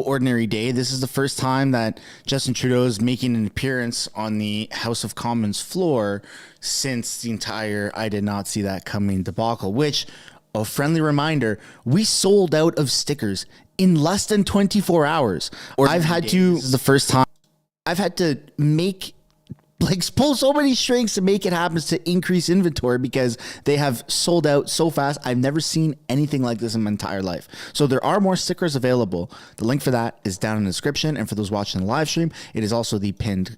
ordinary day. This is the first time that Justin Trudeau is making an appearance on the House of Commons floor since the entire I did not see that coming debacle, which, a friendly reminder, we sold out of stickers in less than 24 hours. This is the first time I've had to pull so many strings to make it happen to increase inventory because they have sold out so fast. I've never seen anything like this in my entire life. So there are more stickers available. The link for that is down in the description. And for those watching the live stream, it is also the pinned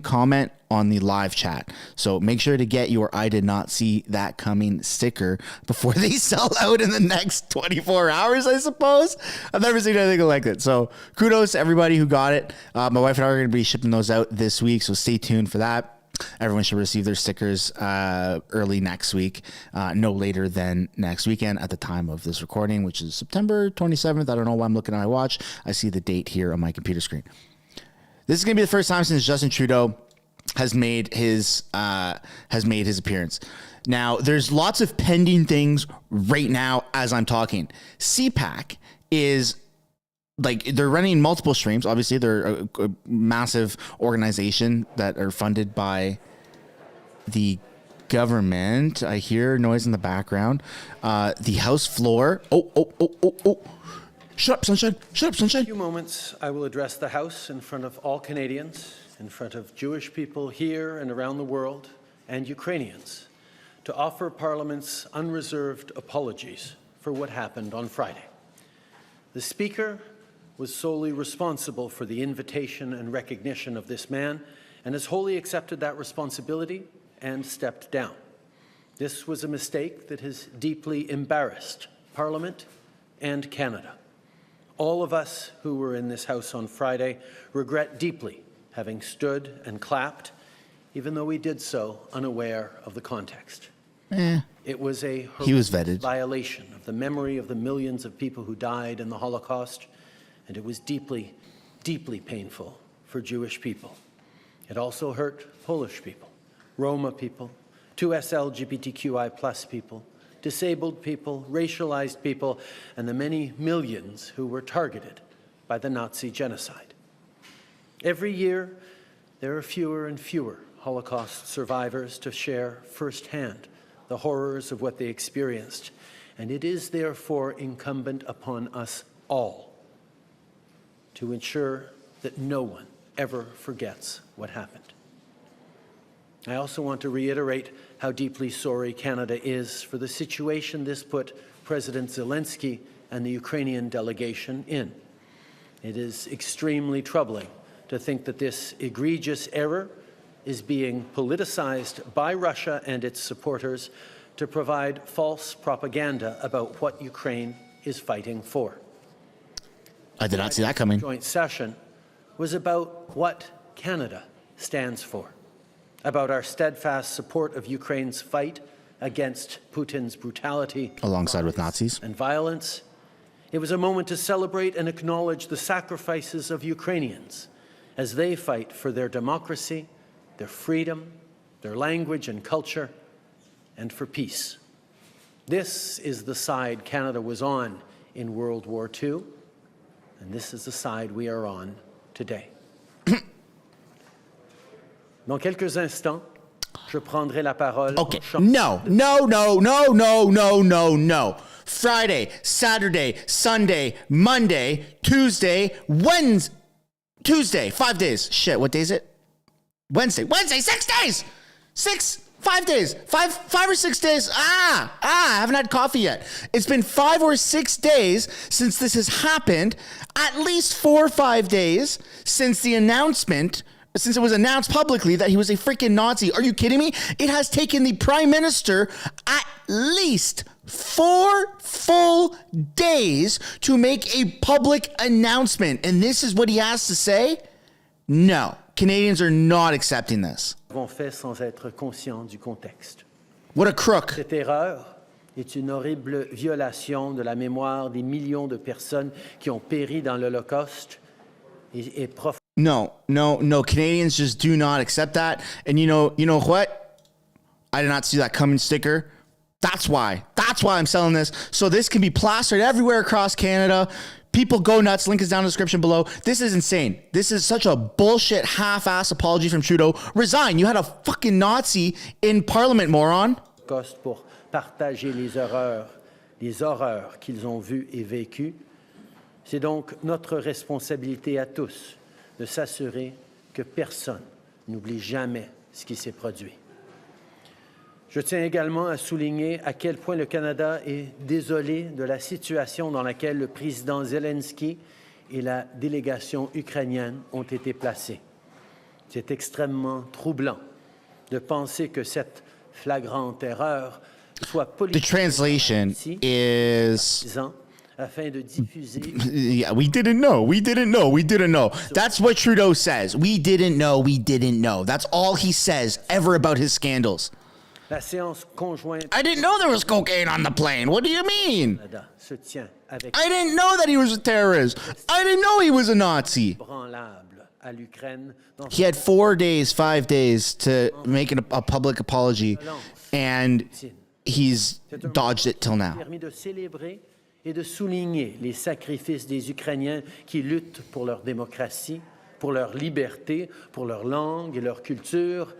comment on the live chat. So make sure to get your I did not see that coming sticker before they sell out in the next 24 hours, I suppose. I've never seen anything like it. So kudos to everybody who got it. My wife and I are going to be shipping those out this week, so stay tuned for that. Everyone should receive their stickers early next week, no later than next weekend at the time of this recording, which is September 27th. I don't know why I'm looking at my watch. I see the date here on my computer screen. This is going to be the first time since Justin Trudeau has made his appearance. Now, there's lots of pending things right now as I'm talking. CPAC is they're running multiple streams. Obviously, they're a massive organization that are funded by the government. I hear noise in the background. The House floor. Oh. Shut up, Sunshine. Shut up, Sunshine. In a few moments, I will address the House in front of all Canadians, in front of Jewish people here and around the world, and Ukrainians, to offer Parliament's unreserved apologies for what happened on Friday. The Speaker was solely responsible for the invitation and recognition of this man, and has wholly accepted that responsibility and stepped down. This was a mistake that has deeply embarrassed Parliament and Canada. All of us who were in this House on Friday regret deeply having stood and clapped, even though we did so unaware of the context. It was a horrific violation of the memory of the millions of people who died in the Holocaust, and it was deeply, deeply painful for Jewish people. It also hurt Polish people, Roma people, 2S LGBTQI+ people, disabled people, racialized people, and the many millions who were targeted by the Nazi genocide. Every year, there are fewer and fewer Holocaust survivors to share firsthand the horrors of what they experienced, and it is therefore incumbent upon us all to ensure that no one ever forgets what happened. I also want to reiterate how deeply sorry Canada is for the situation this put President Zelensky and the Ukrainian delegation in. It is extremely troubling to think that this egregious error is being politicized by Russia and its supporters to provide false propaganda about what Ukraine is fighting for. I did not see that coming. The joint session was about what Canada stands for, about our steadfast support of Ukraine's fight against Putin's brutality, alongside with Nazis and violence. It was a moment to celebrate and acknowledge the sacrifices of Ukrainians as they fight for their democracy, their freedom, their language and culture, and for peace. This is the side Canada was on in World War II, and this is the side we are on today. Dans quelques instants, je prendrai la parole. Okay. No. Friday, Saturday, Sunday, Monday, Tuesday, Wednesday. Tuesday, 5 days. Shit, what day is it? Wednesday, 6 days. 5 days. 5 or 6 days. I haven't had coffee yet. It's been 5 or 6 days since this has happened. At least 4 or 5 days since the announcement, since it was announced publicly that he was a freaking Nazi. Are you kidding me? It has taken the Prime Minister at least 4 full days to make a public announcement. And this is what he has to say? No. Canadians are not accepting this. Fait sans être conscient du contexte. What a crook. Cette erreur est une horrible violation de la mémoire des millions de personnes qui ont péri dans l'Holocauste et No. Canadians just do not accept that. And you know what? I did not see that coming sticker. That's why I'm selling this. So this can be plastered everywhere across Canada. People go nuts. Link is down in the description below. This is insane. This is such a bullshit half-ass apology from Trudeau. Resign. You had a fucking Nazi in Parliament, moron. Pour partager les horreurs qu'ils ont vues et vécues. C'est donc notre responsabilité à tous de s'assurer que personne n'oublie jamais ce qui s'est produit. Je tiens également à souligner à quel point le Canada est désolé de la situation dans laquelle le président Zelensky et la délégation ukrainienne ont été placés. C'est extrêmement troublant de penser que cette flagrante erreur soit The translation is... afin de diffuser... Yeah, we didn't know. That's what Trudeau says. We didn't know. That's all he says ever about his scandals. La séance conjointe... I didn't know there was cocaine on the plane. What do you mean? I didn't know that he was a terrorist. I didn't know he was a Nazi. He had 4 days, 5 days to make a public apology, and he's dodged it till now. Et de souligner les sacrifices des Ukrainiens qui luttent pour leur démocratie, pour leur liberté, pour leur langue et leur culture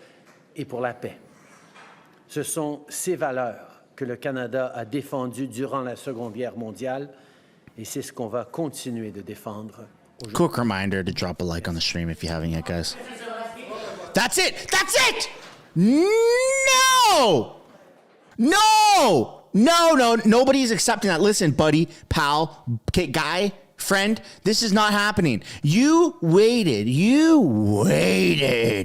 et pour la paix. Ce sont ces valeurs que le Canada a défendues durant la Seconde Guerre mondiale et c'est ce qu'on va continuer de défendre aujourd'hui. Quick reminder to drop a like on the stream if you haven't yet, guys. That's it! That's it! No! No! No, nobody's accepting that. Listen, buddy, pal, guy, friend, this is not happening. You waited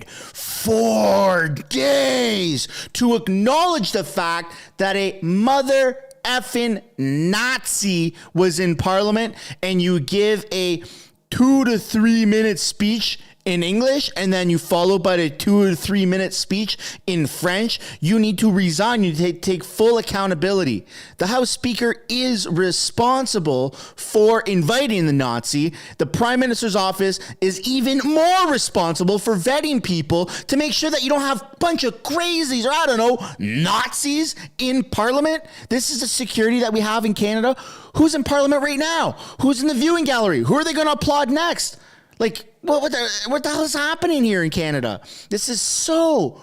4 days to acknowledge the fact that a mother effing Nazi was in Parliament, and you give a 2 to 3 minute speech in English, and then you follow by a 2 or 3 minute speech in French. You need to resign. You need to take full accountability. The House Speaker is responsible for inviting the Nazi. The Prime Minister's office is even more responsible for vetting people to make sure that you don't have a bunch of crazies or, I don't know, Nazis in Parliament. This is the security that we have in Canada. Who's in Parliament right now? Who's in the viewing gallery? Who are they going to applaud next? Like, what the hell is happening here in Canada? This is so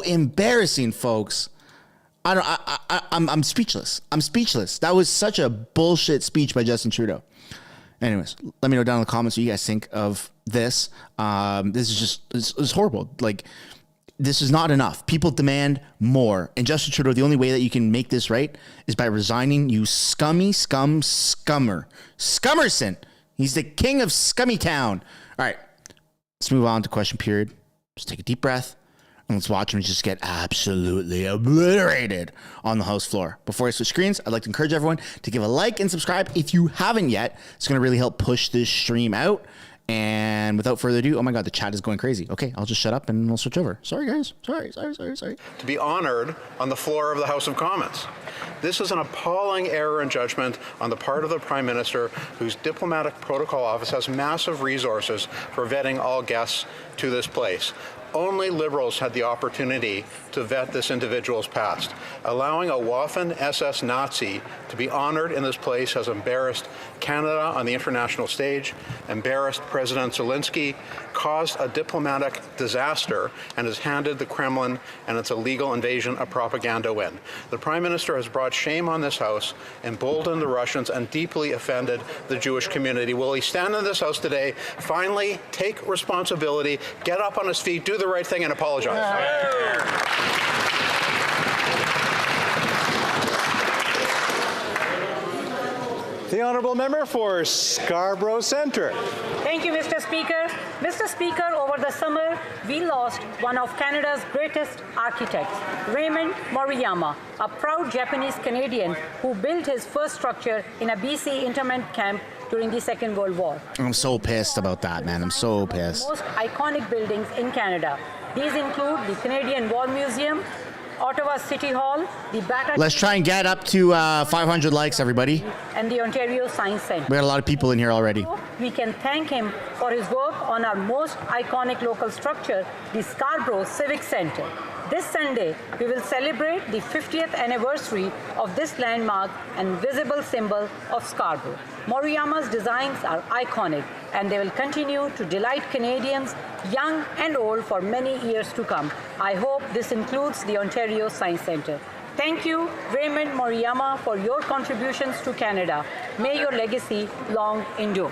embarrassing, folks. I'm speechless. I'm speechless. That was such a bullshit speech by Justin Trudeau. Anyways, let me know down in the comments what you guys think of this. This is just, it's horrible. Like, this is not enough. People demand more. And Justin Trudeau, the only way that you can make this right is by resigning, you scummer. Scummerson. He's the king of Scummy Town. All right, let's move on to question period. Just take a deep breath, and let's watch him just get absolutely obliterated on the House floor. Before I switch screens, I'd like to encourage everyone to give a like and subscribe if you haven't yet. It's going to really help push this stream out. And without further ado, oh my God, the chat is going crazy. Okay, I'll just shut up and we'll switch over. Sorry, guys. Sorry. To be honored on the floor of the House of Commons. This is an appalling error in judgment on the part of the Prime Minister, whose diplomatic protocol office has massive resources for vetting all guests to this place. Only Liberals had the opportunity to vet this individual's past. Allowing a Waffen SS Nazi to be honored in this place has embarrassed Canada on the international stage, embarrassed President Zelensky, caused a diplomatic disaster, and has handed the Kremlin and its illegal invasion a propaganda win. The Prime Minister has brought shame on this House, emboldened the Russians, and deeply offended the Jewish community. Will he stand in this House today, finally take responsibility, get up on his feet, do the right thing, and apologize? The Honourable Member for Scarborough Centre. Thank you, Mr. Speaker. Mr. Speaker, over the summer, we lost one of Canada's greatest architects, Raymond Moriyama, a proud Japanese Canadian who built his first structure in a BC internment camp during the Second World War. I'm so pissed about that, man. I'm so pissed. Most iconic buildings in Canada. These include the Canadian War Museum, Ottawa City Hall, the Batter... Let's try and get up to 500 likes, everybody. And the Ontario Science Centre. We got a lot of people in here already. We can thank him for his work on our most iconic local structure, the Scarborough Civic Centre. This Sunday, we will celebrate the 50th anniversary of this landmark and visible symbol of Scarborough. Moriyama's designs are iconic, and they will continue to delight Canadians, young and old, for many years to come. I hope this includes the Ontario Science Centre. Thank you, Raymond Moriyama, for your contributions to Canada. May your legacy long endure.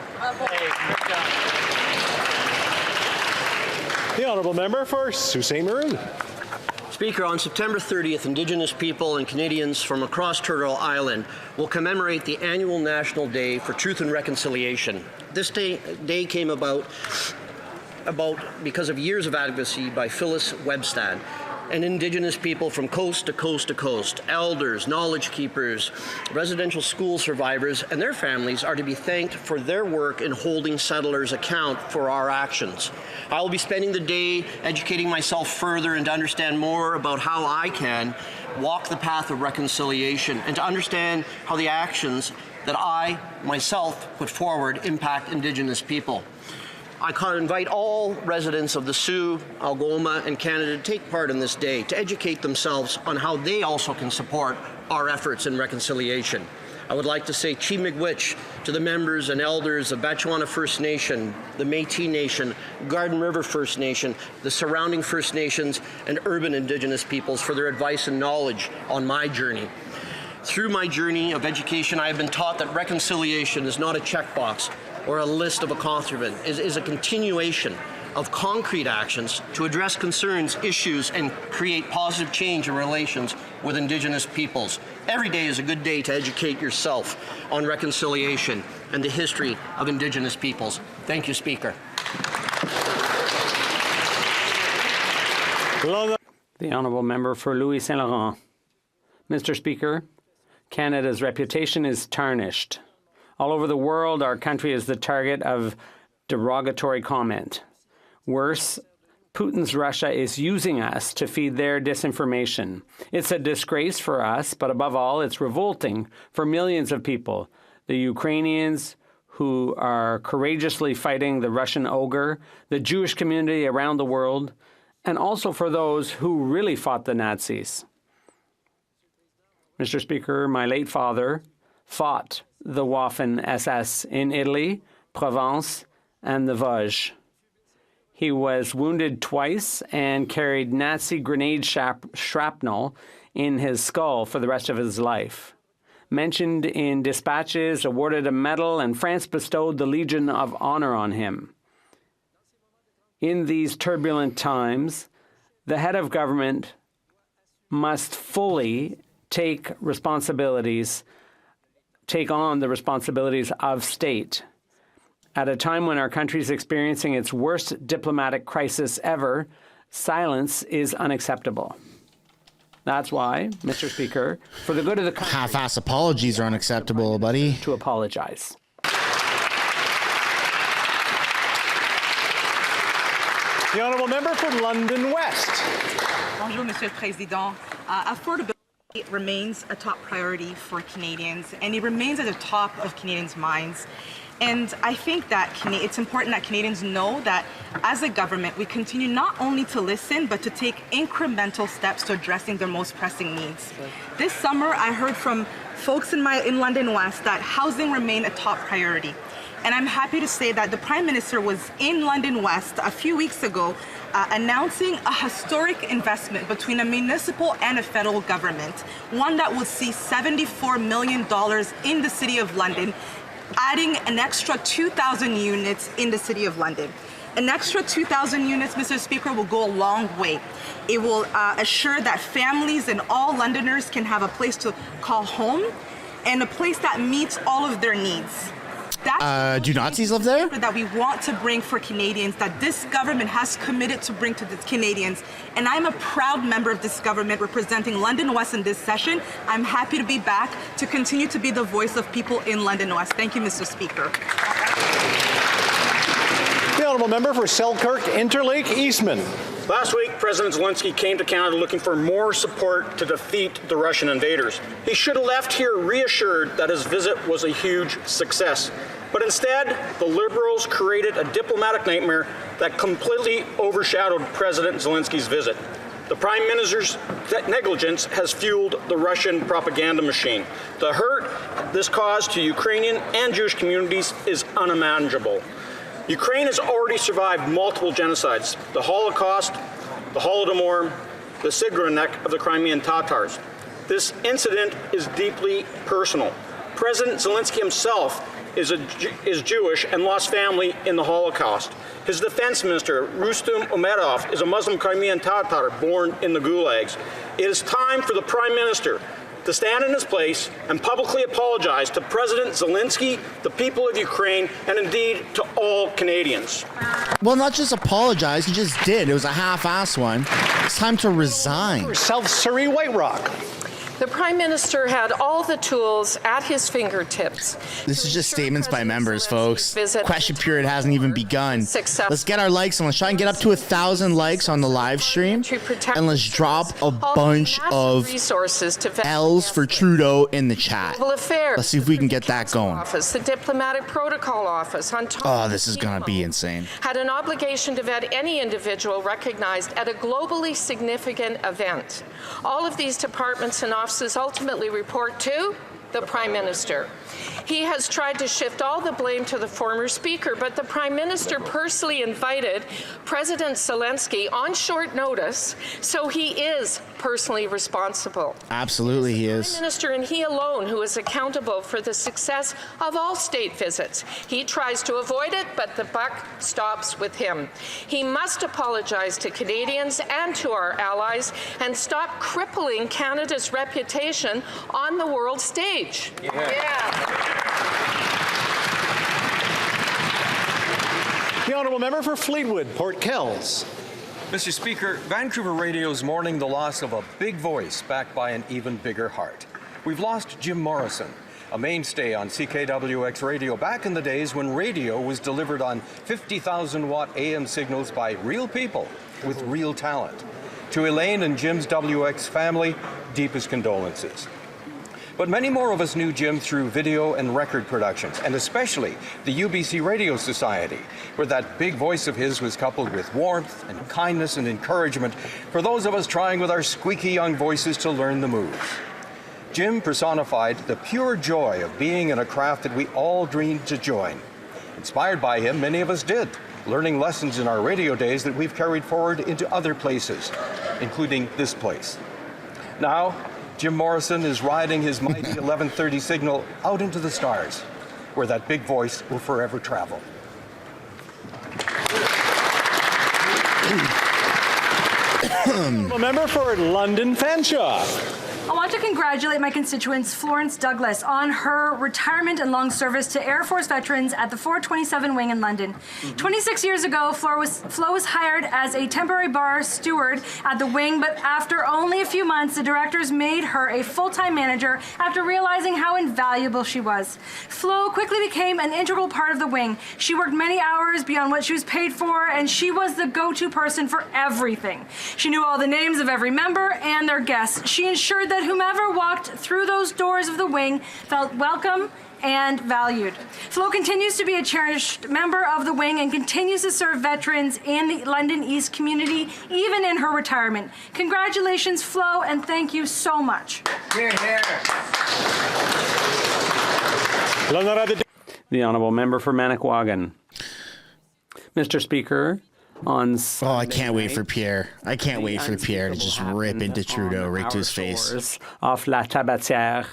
The honourable member for Sault Ste. Marie. Speaker, on September 30th, Indigenous people and Canadians from across Turtle Island will commemorate the annual National Day for Truth and Reconciliation. This day came about because of years of advocacy by Phyllis Webstad and Indigenous people from coast to coast to coast. Elders, knowledge keepers, residential school survivors, and their families are to be thanked for their work in holding settlers account for our actions. I will be spending the day educating myself further and to understand more about how I can walk the path of reconciliation and to understand how the actions that I, myself, put forward impact Indigenous people. I invite all residents of the Sioux, Algoma, and Canada to take part in this day, to educate themselves on how they also can support our efforts in reconciliation. I would like to say Chi Miigwech to the members and elders of Batchewana First Nation, the Métis Nation, Garden River First Nation, the surrounding First Nations, and urban Indigenous peoples for their advice and knowledge on my journey. Through my journey of education, I have been taught that reconciliation is not a checkbox or a list of accomplishments, is a continuation of concrete actions to address concerns, issues, and create positive change in relations with Indigenous peoples. Every day is a good day to educate yourself on reconciliation and the history of Indigenous peoples. Thank you, Speaker. The honourable member for Louis Saint Laurent. Mr. Speaker, Canada's reputation is tarnished. All over the world, our country is the target of derogatory comment. Worse, Putin's Russia is using us to feed their disinformation. It's a disgrace for us, but above all, it's revolting for millions of people. The Ukrainians who are courageously fighting the Russian ogre, the Jewish community around the world, and also for those who really fought the Nazis. Mr. Speaker, my late father fought the Waffen-SS in Italy, Provence, and the Vosges. He was wounded twice and carried Nazi grenade shrapnel in his skull for the rest of his life. Mentioned in dispatches, awarded a medal, and France bestowed the Legion of Honor on him. In these turbulent times, the head of government must fully take on the responsibilities of state. At a time when our country is experiencing its worst diplomatic crisis ever, silence is unacceptable. That's why, Mr. Speaker, for the good of the country, half-ass apologies are unacceptable, buddy. To apologize. The honourable member for London West. Bonjour, Monsieur le Président. Affordability remains a top priority for Canadians, and it remains at the top of Canadians' minds. And I think that it's important that Canadians know that as a government, we continue not only to listen, but to take incremental steps to addressing their most pressing needs. This summer, I heard from folks in London West that housing remained a top priority. And I'm happy to say that the Prime Minister was in London West a few weeks ago announcing a historic investment between a municipal and a federal government, one that will see $74 million in the City of London, adding an extra 2,000 units in the City of London. An extra 2,000 units, Mr. Speaker, will go a long way. It will assure that families and all Londoners can have a place to call home and a place that meets all of their needs. Do Nazis live there? That we want to bring for Canadians, that this government has committed to bring to the Canadians. And I'm a proud member of this government representing London West in this session. I'm happy to be back to continue to be the voice of people in London West. Thank you, Mr. Speaker. The honourable member for Selkirk, Interlake, Eastman. Last week, President Zelensky came to Canada looking for more support to defeat the Russian invaders. He should have left here reassured that his visit was a huge success. But instead, the Liberals created a diplomatic nightmare that completely overshadowed President Zelensky's visit. The Prime Minister's negligence has fueled the Russian propaganda machine. The hurt this caused to Ukrainian and Jewish communities is unimaginable. Ukraine has already survived multiple genocides: the Holocaust, the Holodomor, the Sigrenek of the Crimean Tatars. This incident is deeply personal. President Zelensky himself is Jewish and lost family in the Holocaust. His defense minister, Rustem Umerov, is a Muslim Crimean Tatar born in the gulags. It is time for the Prime Minister to stand in his place and publicly apologize to President Zelensky, the people of Ukraine, and indeed to all Canadians. Well, not just apologize, he just did. It was a half-ass one. It's time to resign. South Surrey White Rock. The Prime Minister had all the tools at his fingertips. This is just statements by members, folks. Question period hasn't even begun. Let's get our likes and let's try and get up to 1,000 likes on the live stream. And let's drop a bunch of L's for Trudeau in the chat. Let's see if we can get that going. The Diplomatic Protocol Office, on top Oh, this is going to be insane. had an obligation to vet any individual recognized at a globally significant event. All of these departments and offices ultimately report to the Prime Minister. He has tried to shift all the blame to the former Speaker, but the Prime Minister personally invited President Zelensky on short notice, so he is personally responsible. Absolutely, he The is. Prime Minister and he alone who is accountable for the success of all state visits. He tries to avoid it, but the buck stops with him. He must apologize to Canadians and to our allies and stop crippling Canada's reputation on the world stage. The Honourable Member for Fleetwood, Port Kells. Mr. Speaker, Vancouver Radio is mourning the loss of a big voice backed by an even bigger heart. We've lost Jim Morrison, a mainstay on CKWX radio back in the days when radio was delivered on 50,000-watt AM signals by real people with real talent. To Elaine and Jim's WX family, deepest condolences. But many more of us knew Jim through video and record productions, and especially the UBC Radio Society, where that big voice of his was coupled with warmth and kindness and encouragement for those of us trying with our squeaky young voices to learn the moves. Jim personified the pure joy of being in a craft that we all dreamed to join. Inspired by him, many of us did, learning lessons in our radio days that we've carried forward into other places, including this place. Now, Jim Morrison is riding his mighty 1130 signal out into the stars, where that big voice will forever travel. Member for London Fanshawe. I want to congratulate my constituents Florence Douglas on her retirement and long service to Air Force veterans at the 427 Wing in London. 26 years ago, Flo was hired as a temporary bar steward at the Wing, but after only a few months, the directors made her a full-time manager after realizing how invaluable she was. Flo quickly became an integral part of the Wing. She worked many hours beyond what she was paid for, and she was the go-to person for everything. She knew all the names of every member and their guests. She ensured that whomever walked through those doors of the Wing felt welcome and valued. Flo continues to be a cherished member of the Wing and continues to serve veterans in the London East community, even in her retirement. Congratulations, Flo, and thank you so much. The Honourable Member for Manicouagan. Mr. Speaker, on Sunday I can't wait for Pierre. I can't wait for Pierre to just rip into Trudeau right to his face. Off La Tabatière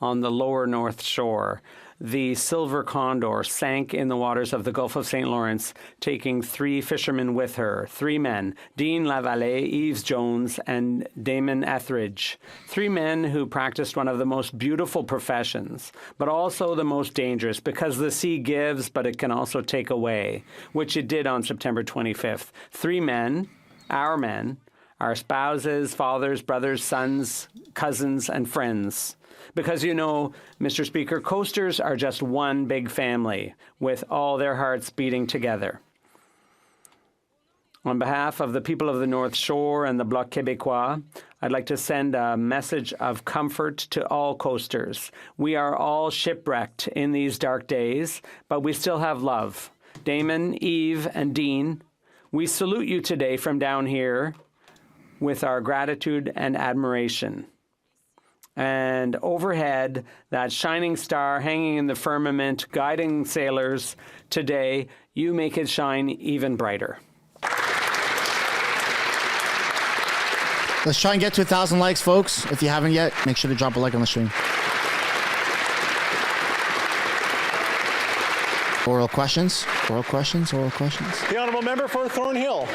on the lower North Shore. The Silver Condor sank in the waters of the Gulf of St. Lawrence, taking 3 fishermen with her, 3 men, Dean Lavallée, Yves Jones, and Damon Etheridge. 3 men who practiced one of the most beautiful professions, but also the most dangerous, because the sea gives, but it can also take away, which it did on September 25th. 3 men, our spouses, fathers, brothers, sons, cousins, and friends. Because, you know, Mr. Speaker, coasters are just one big family with all their hearts beating together. On behalf of the people of the North Shore and the Bloc Québécois, I'd like to send a message of comfort to all coasters. We are all shipwrecked in these dark days, but we still have love. Damon, Eve, and Dean, we salute you today from down here with our gratitude and admiration. And overhead, that shining star hanging in the firmament, guiding sailors today, you make it shine even brighter. Let's try and get to 1,000 likes, folks. If you haven't yet, make sure to drop a like on the stream. Oral questions? Oral questions? Oral questions? The honourable member for Thornhill.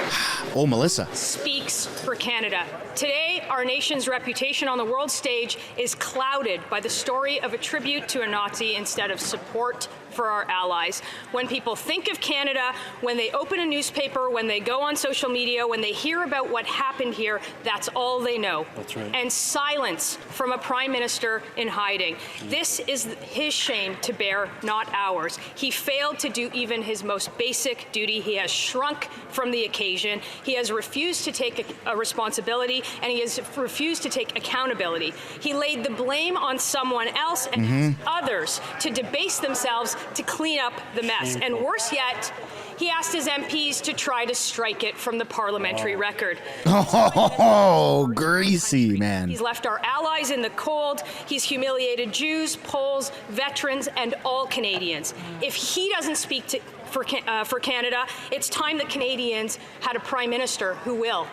Oh, Melissa. Speaks for Canada. Today, our nation's reputation on the world stage is clouded by the story of a tribute to a Nazi instead of support for our allies. When people think of Canada, when they open a newspaper, when they go on social media, when they hear about what happened here, that's all they know. That's right. And silence from a prime minister in hiding. This is his shame to bear, not ours. He failed to do even his most basic duty. He has shrunk from the occasion. He has refused to take a responsibility, and he has refused to take accountability. He laid the blame on someone else and asked others to debase themselves to clean up the mess. And worse yet, he asked his MPs to try to strike it from the parliamentary record. Oh, greasy, man. He's left our allies in the cold. He's humiliated Jews, Poles, veterans, and all Canadians. If he doesn't speak for Canada, it's time that Canadians had a prime minister who will.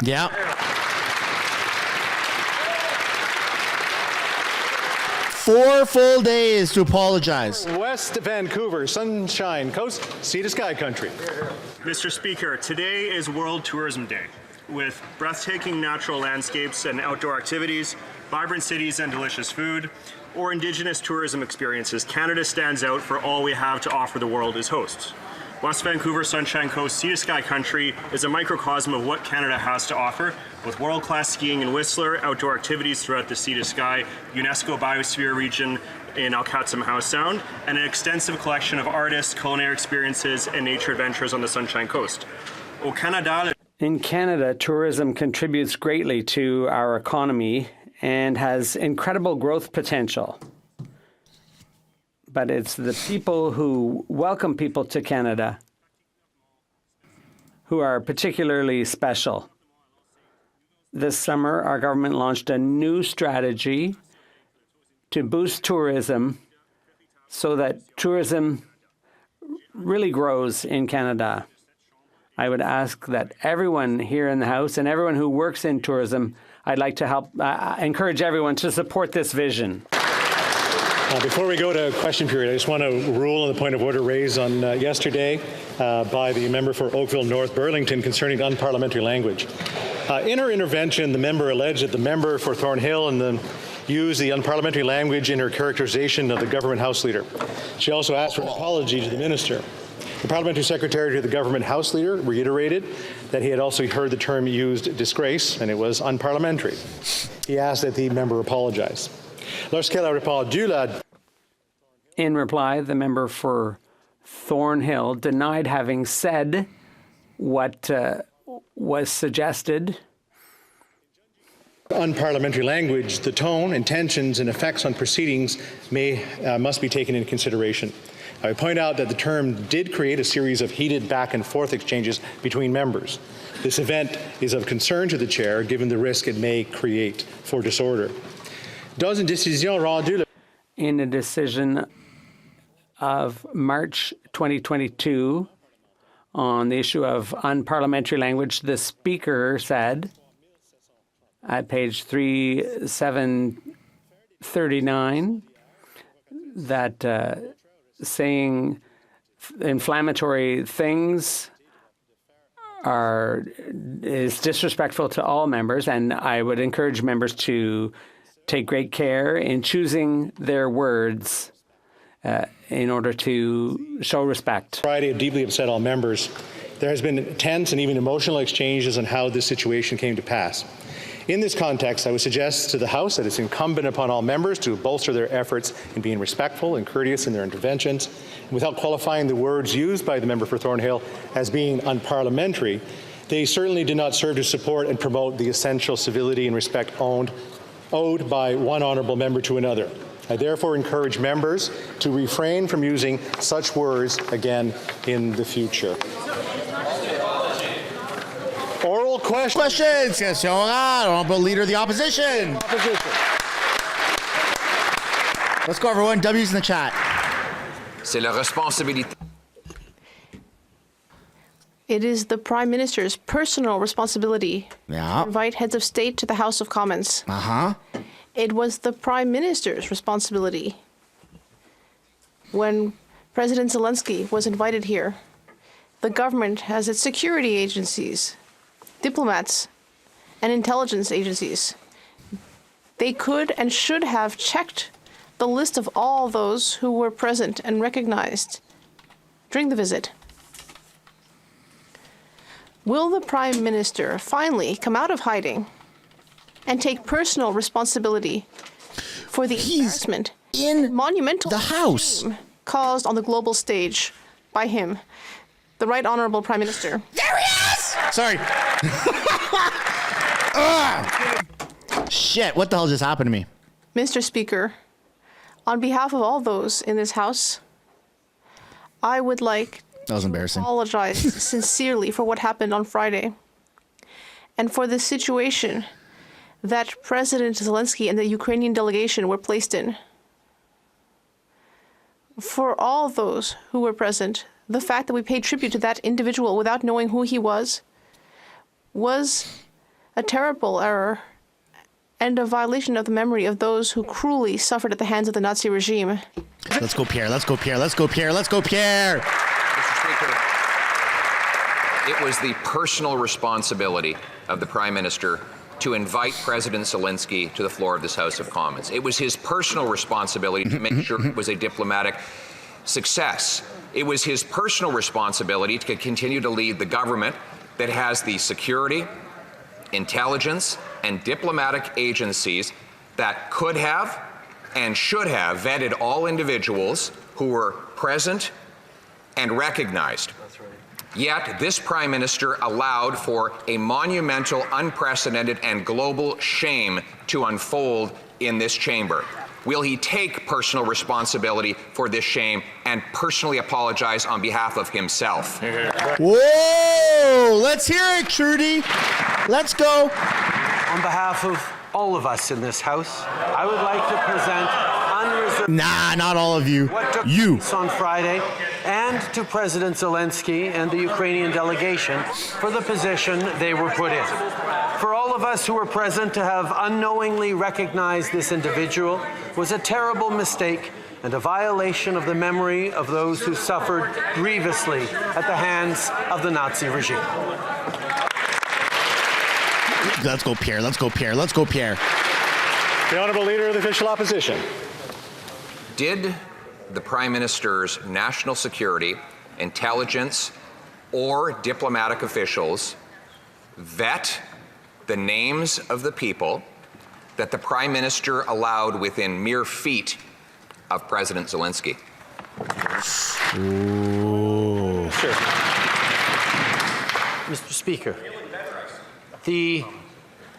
Yeah. 4 full days to apologize. West Vancouver, Sunshine Coast, Sea to Sky Country. Mr. Speaker, today is World Tourism Day. With breathtaking natural landscapes and outdoor activities, vibrant cities and delicious food, or Indigenous tourism experiences, Canada stands out for all we have to offer the world as hosts. West Vancouver, Sunshine Coast, Sea to Sky Country is a microcosm of what Canada has to offer, with world-class skiing in Whistler, outdoor activities throughout the Sea to Sky, UNESCO Biosphere region in Alcatsum House Sound, and an extensive collection of artists, culinary experiences, and nature adventures on the Sunshine Coast. Au Canada. In Canada, tourism contributes greatly to our economy and has incredible growth potential. But it's the people who welcome people to Canada who are particularly special. This summer, our government launched a new strategy to boost tourism so that tourism really grows in Canada. I would ask that everyone here in the House and everyone who works in tourism, I'd like to help encourage everyone to support this vision. Before we go to question period, I just want to rule on the point of order raised on yesterday by the member for Oakville North Burlington concerning unparliamentary language. In her intervention, the member alleged that the member for Thornhill used the unparliamentary language in her characterization of the government House Leader. She also asked for an apology to the minister. The Parliamentary Secretary to the Government House Leader reiterated that he had also heard the term used disgrace, and it was unparliamentary. He asked that the member apologize. In reply, the member for Thornhill denied having said what was suggested. Unparliamentary language, the tone, intentions, and effects on proceedings must be taken into consideration. I would point out that the term did create a series of heated back and forth exchanges between members. This event is of concern to the chair given the risk it may create for disorder. In a decision of March 2022 on the issue of unparliamentary language, the Speaker said at page 3739 that saying inflammatory things is disrespectful to all members, and I would encourage members to take great care in choosing their words in order to show respect. Friday have deeply upset all members. There has been tense and even emotional exchanges on how this situation came to pass. In this context, I would suggest to the House that it's incumbent upon all members to bolster their efforts in being respectful and courteous in their interventions. Without qualifying the words used by the member for Thornhill as being unparliamentary, they certainly did not serve to support and promote the essential civility and respect owed by one honourable member to another. I therefore encourage members to refrain from using such words again in the future. Oral roll question. Questions. Question orale. Honorable Leader of the Opposition. Let's go, everyone. W's in the chat. C'est la responsabilité. It is the Prime Minister's personal responsibility to invite heads of state to the House of Commons. It was the Prime Minister's responsibility when President Zelensky was invited here. The government has its security agencies, diplomats, and intelligence agencies. They could and should have checked the list of all those who were present and recognized during the visit. Will the Prime Minister finally come out of hiding and take personal responsibility for the embarrassment and monumental shame caused on the global stage by him, the Right Honourable Prime Minister? There he is! Sorry. Shit, what the hell just happened to me? Mr. Speaker, on behalf of all those in this House, I would like that was embarrassing. Apologize sincerely for what happened on Friday and for the situation that President Zelensky and the Ukrainian delegation were placed in. For all those who were present, the fact that we paid tribute to that individual without knowing who he was a terrible error and a violation of the memory of those who cruelly suffered at the hands of the Nazi regime. Let's go, Pierre. Let's go, Pierre. Let's go, Pierre. Let's go, Pierre. It was the personal responsibility of the Prime Minister to invite President Zelensky to the floor of this House of Commons. It was his personal responsibility to make sure it was a diplomatic success. It was his personal responsibility to continue to lead the government that has the security, intelligence, and diplomatic agencies that could have and should have vetted all individuals who were present and recognized. Yet this Prime Minister allowed for a monumental, unprecedented, and global shame to unfold in this chamber. Will he take personal responsibility for this shame and personally apologize on behalf of himself? Whoa! Let's hear it, Trudy. Let's go. On behalf of all of us in this House, I would like to present unreserved... Nah, not all of you. What took you. place on Friday, and to President Zelensky and the Ukrainian delegation for the position they were put in. For all of us who were present to have unknowingly recognized this individual was a terrible mistake and a violation of the memory of those who suffered grievously at the hands of the Nazi regime. Let's go, Pierre. Let's go, Pierre. Let's go, Pierre. The Honourable Leader of the Official Opposition. Did the Prime Minister's national security, intelligence, or diplomatic officials vet the names of the people that the Prime Minister allowed within mere feet of President Zelensky? Ooh. Sure. Mr. Speaker, the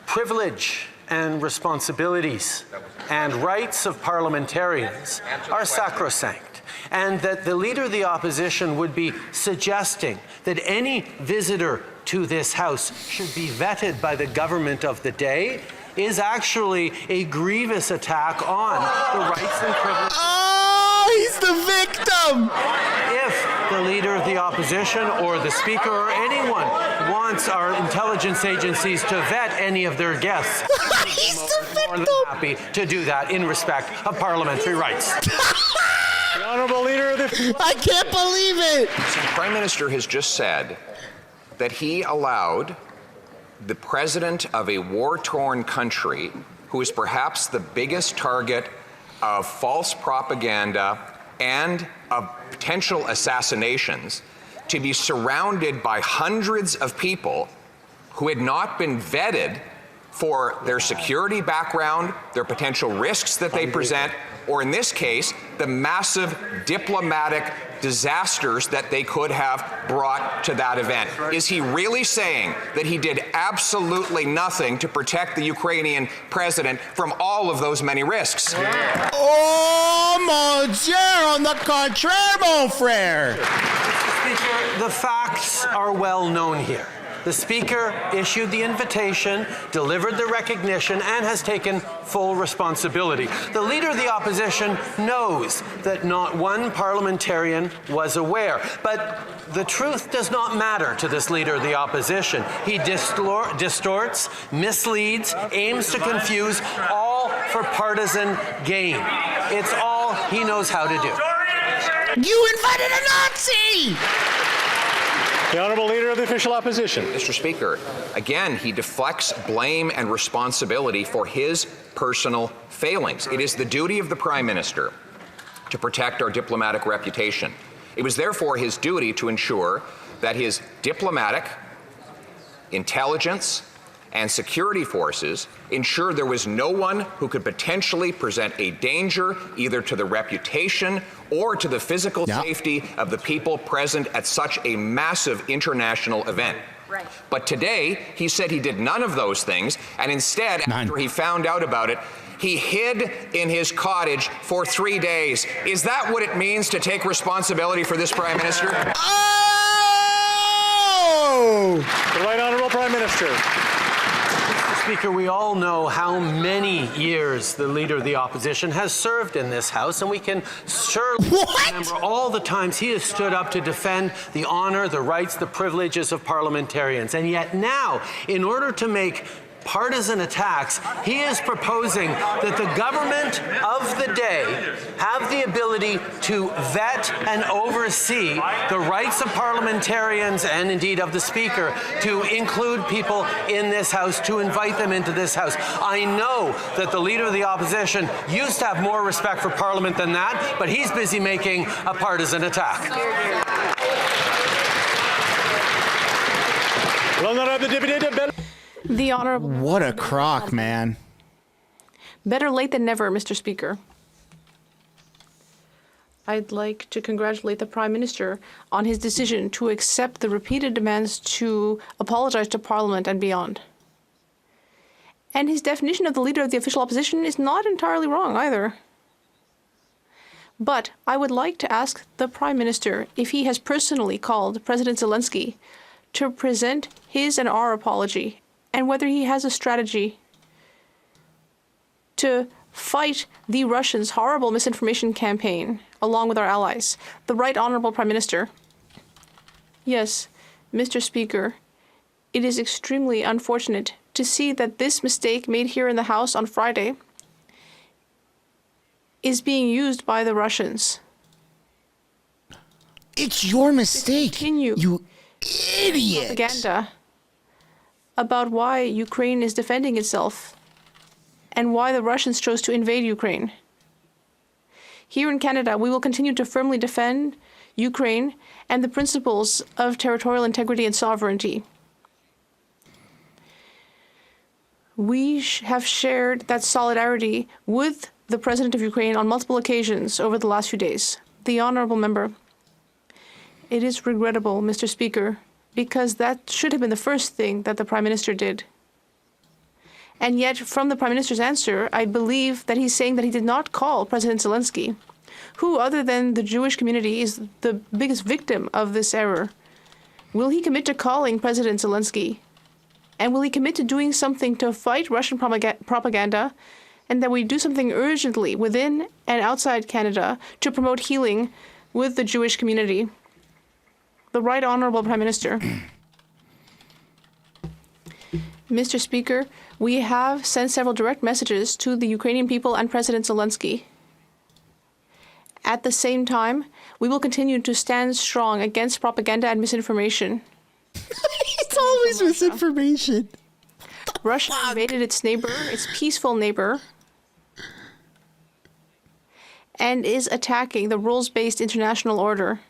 privilege and responsibilities and rights of parliamentarians are sacrosanct, and that the Leader of the Opposition would be suggesting that any visitor to this House should be vetted by the government of the day is actually a grievous attack on the rights and privileges. Oh, he's the victim! If the Leader of the Opposition or the Speaker or anyone wants our intelligence agencies to vet any of their guests, he's the victim! More than happy to do that in respect of parliamentary rights. The Honourable Leader of the... I can't believe it! The Prime Minister has just said that he allowed the president of a war-torn country, who is perhaps the biggest target of false propaganda and of potential assassinations, to be surrounded by hundreds of people who had not been vetted for their security background, their potential risks that they present, or in this case, the massive diplomatic disasters that they could have brought to that event. Is he really saying that he did absolutely nothing to protect the Ukrainian president from all of those many risks? Oh, mon Dieu, on the contraire, mon frère. Mr. Speaker, the facts are well known here. The Speaker issued the invitation, delivered the recognition, and has taken full responsibility. The Leader of the Opposition knows that not one parliamentarian was aware, but the truth does not matter to this Leader of the Opposition. He distorts, misleads, aims to confuse, all for partisan gain. It's all he knows how to do. You invited a Nazi! The Honourable Leader of the Official Opposition. Mr. Speaker, again, he deflects blame and responsibility for his personal failings. It is the duty of the Prime Minister to protect our diplomatic reputation. It was therefore his duty to ensure that his diplomatic, intelligence, and security forces ensured there was no one who could potentially present a danger either to the reputation or to the physical safety of the people present at such a massive international event. Right. But today, he said he did none of those things, and instead, after he found out about it, he hid in his cottage for 3 days. Is that what it means to take responsibility for this Prime Minister? Oh! The Right Honourable Prime Minister. Speaker, we all know how many years the Leader of the Opposition has served in this House, and we can surely remember all the times he has stood up to defend the honour, the rights, the privileges of parliamentarians. And yet now, in order to make partisan attacks, he is proposing that the government of the day have the ability to vet and oversee the rights of parliamentarians and indeed of the Speaker to include people in this House, to invite them into this House. I know that the Leader of the Opposition used to have more respect for Parliament than that, but he's busy making a partisan attack. The Honourable... What a crock, man. Better late than never, Mr. Speaker. I'd like to congratulate the Prime Minister on his decision to accept the repeated demands to apologize to Parliament and beyond. And his definition of the Leader of the Official Opposition is not entirely wrong either. But I would like to ask the Prime Minister if he has personally called President Zelensky to present his and our apology, and whether he has a strategy to fight the Russians' horrible misinformation campaign along with our allies. The Right Honourable Prime Minister. Yes, Mr. Speaker, it is extremely unfortunate to see that this mistake made here in the House on Friday is being used by the Russians. It's your mistake, you idiot! Propaganda about why Ukraine is defending itself and why the Russians chose to invade Ukraine. Here in Canada, we will continue to firmly defend Ukraine and the principles of territorial integrity and sovereignty. We have shared that solidarity with the President of Ukraine on multiple occasions over the last few days. The Honourable Member, it is regrettable, Mr. Speaker, because that should have been the first thing that the Prime Minister did. And yet, from the Prime Minister's answer, I believe that he's saying that he did not call President Zelensky, who, other than the Jewish community, is the biggest victim of this error. Will he commit to calling President Zelensky? And will he commit to doing something to fight Russian propaganda, and that we do something urgently within and outside Canada to promote healing with the Jewish community? The Right Honourable Prime Minister. Mr. Speaker, we have sent several direct messages to the Ukrainian people and President Zelensky. At the same time, we will continue to stand strong against propaganda and misinformation. It's always misinformation. Russia invaded its neighbor, its peaceful neighbor, and is attacking the rules-based international order.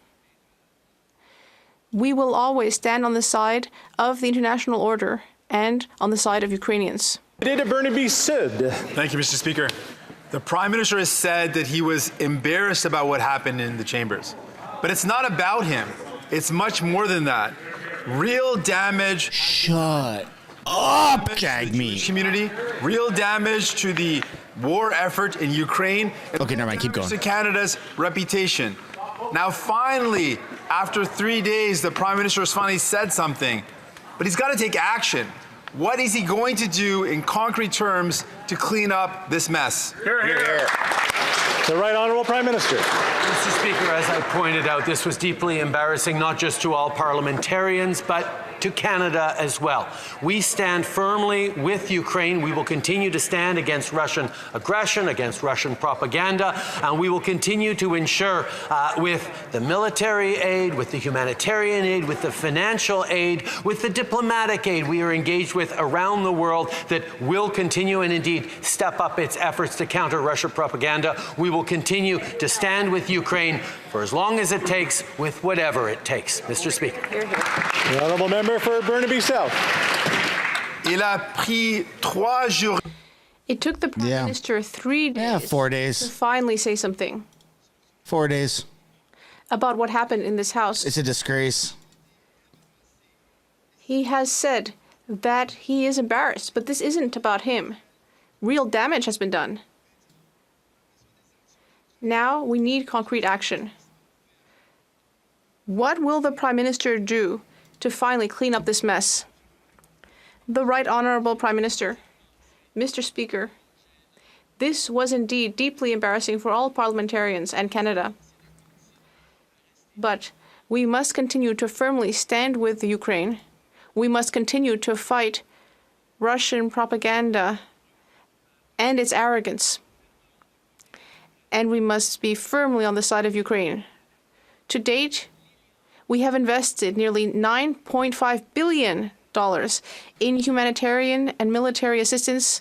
We will always stand on the side of the international order and on the side of Ukrainians. Thank you, Mr. Speaker. The Prime Minister has said that he was embarrassed about what happened in the chambers. But it's not about him. It's much more than that. Real damage. Shut up, gag me. Community. Real damage to the war effort in Ukraine. Okay, never mind. Keep going. To Canada's reputation. Now, finally, after 3 days, the Prime Minister has finally said something. but he's got to take action. What is he going to do in concrete terms to clean up this mess? Hear, hear. The Right Honourable Prime Minister. Mr. Speaker, as I pointed out, this was deeply embarrassing, not just to all parliamentarians, but to Canada as well. We stand firmly with Ukraine. We will continue to stand against Russian aggression, against Russian propaganda, and we will continue to ensure with the military aid, with the humanitarian aid, with the financial aid, with the diplomatic aid we are engaged with around the world that will continue and indeed step up its efforts to counter Russian propaganda. We will continue to stand with Ukraine for as long as it takes, with whatever it takes. Mr. Speaker. The Honourable Member for Burnaby South. It took the Prime Minister 3 days. Yeah, 4 days. To finally say something. 4 days. About what happened in this house. It's a disgrace. He has said that he is embarrassed, but this isn't about him. Real damage has been done. Now we need concrete action. What will the Prime Minister do to finally clean up this mess? The Right Honourable Prime Minister. Mr. Speaker, this was indeed deeply embarrassing for all parliamentarians and Canada. But we must continue to firmly stand with Ukraine. We must continue to fight Russian propaganda and its arrogance. And we must be firmly on the side of Ukraine. To date, we have invested nearly $9.5 billion in humanitarian and military assistance,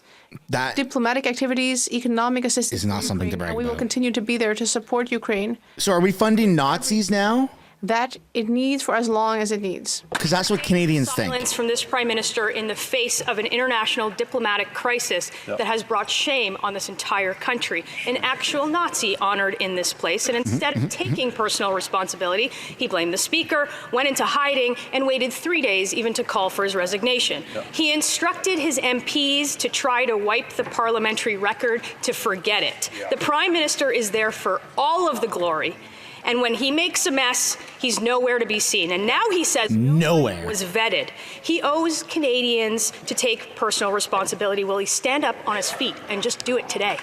diplomatic activities, economic assistance. Is not something to brag and we will about. continue to be there to support Ukraine. So are we funding Nazis now? That it needs for as long as it needs. Because that's what Canadians think. Silence from this Prime Minister in the face of an international diplomatic crisis that has brought shame on this entire country. An actual Nazi honored in this place, and instead of taking personal responsibility, he blamed the Speaker, went into hiding, and waited 3 days even to call for his resignation. He instructed his MPs to try to wipe the parliamentary record, to forget it. The Prime Minister is there for all of the glory. And when he makes a mess, he's nowhere to be seen. And now he says nowhere was vetted. He owes Canadians to take personal responsibility. Will he stand up on his feet and just do it today?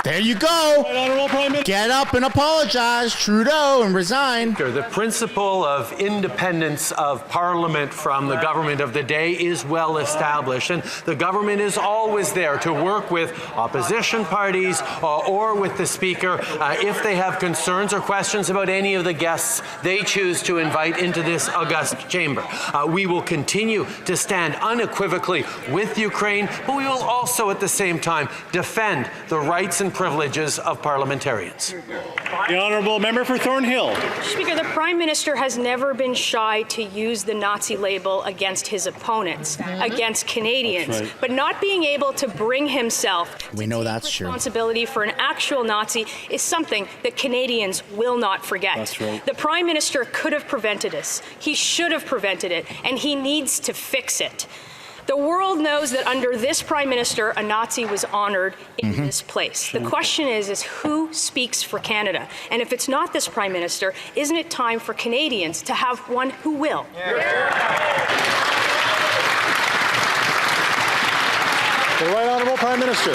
There you go. Get up and apologize, Trudeau, and resign. The principle of independence of Parliament from the government of the day is well established, and the government is always there to work with opposition parties or with the Speaker if they have concerns or questions about any of the guests they choose to invite into this august chamber. We will continue to stand unequivocally with Ukraine, but we will also at the same time defend the rights and privileges of parliamentarians. The Honourable Member for Thornhill. Speaker, the Prime Minister has never been shy to use the Nazi label against his opponents, against Canadians, right. but not being able to bring himself We know that's true. responsibility for an actual Nazi is something that Canadians will not forget. That's right. The Prime Minister could have prevented this. He should have prevented it, and he needs to fix it. The world knows that under this Prime Minister, a Nazi was honored in this place. The question is who speaks for Canada? And if it's not this Prime Minister, isn't it time for Canadians to have one who will? The Right Honourable Prime Minister.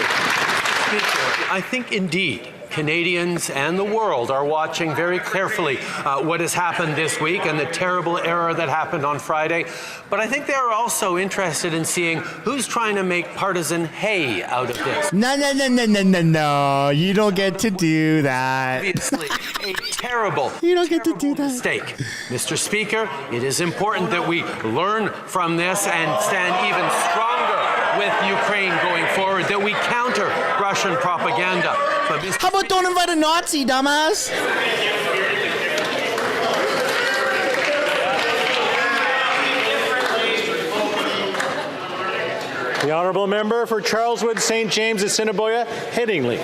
I think indeed Canadians and the world are watching very carefully what has happened this week and the terrible error that happened on Friday. But I think they are also interested in seeing who's trying to make partisan hay out of this. No. You don't get to do that. Obviously, a terrible, You don't get to do that. mistake. Mr. Speaker, it is important that we learn from this and stand even stronger with Ukraine going forward, that we counter Russian propaganda. But How about don't invite a Nazi, dumbass? The Honourable Member for Charleswood, St. James, Assiniboia, Headingley.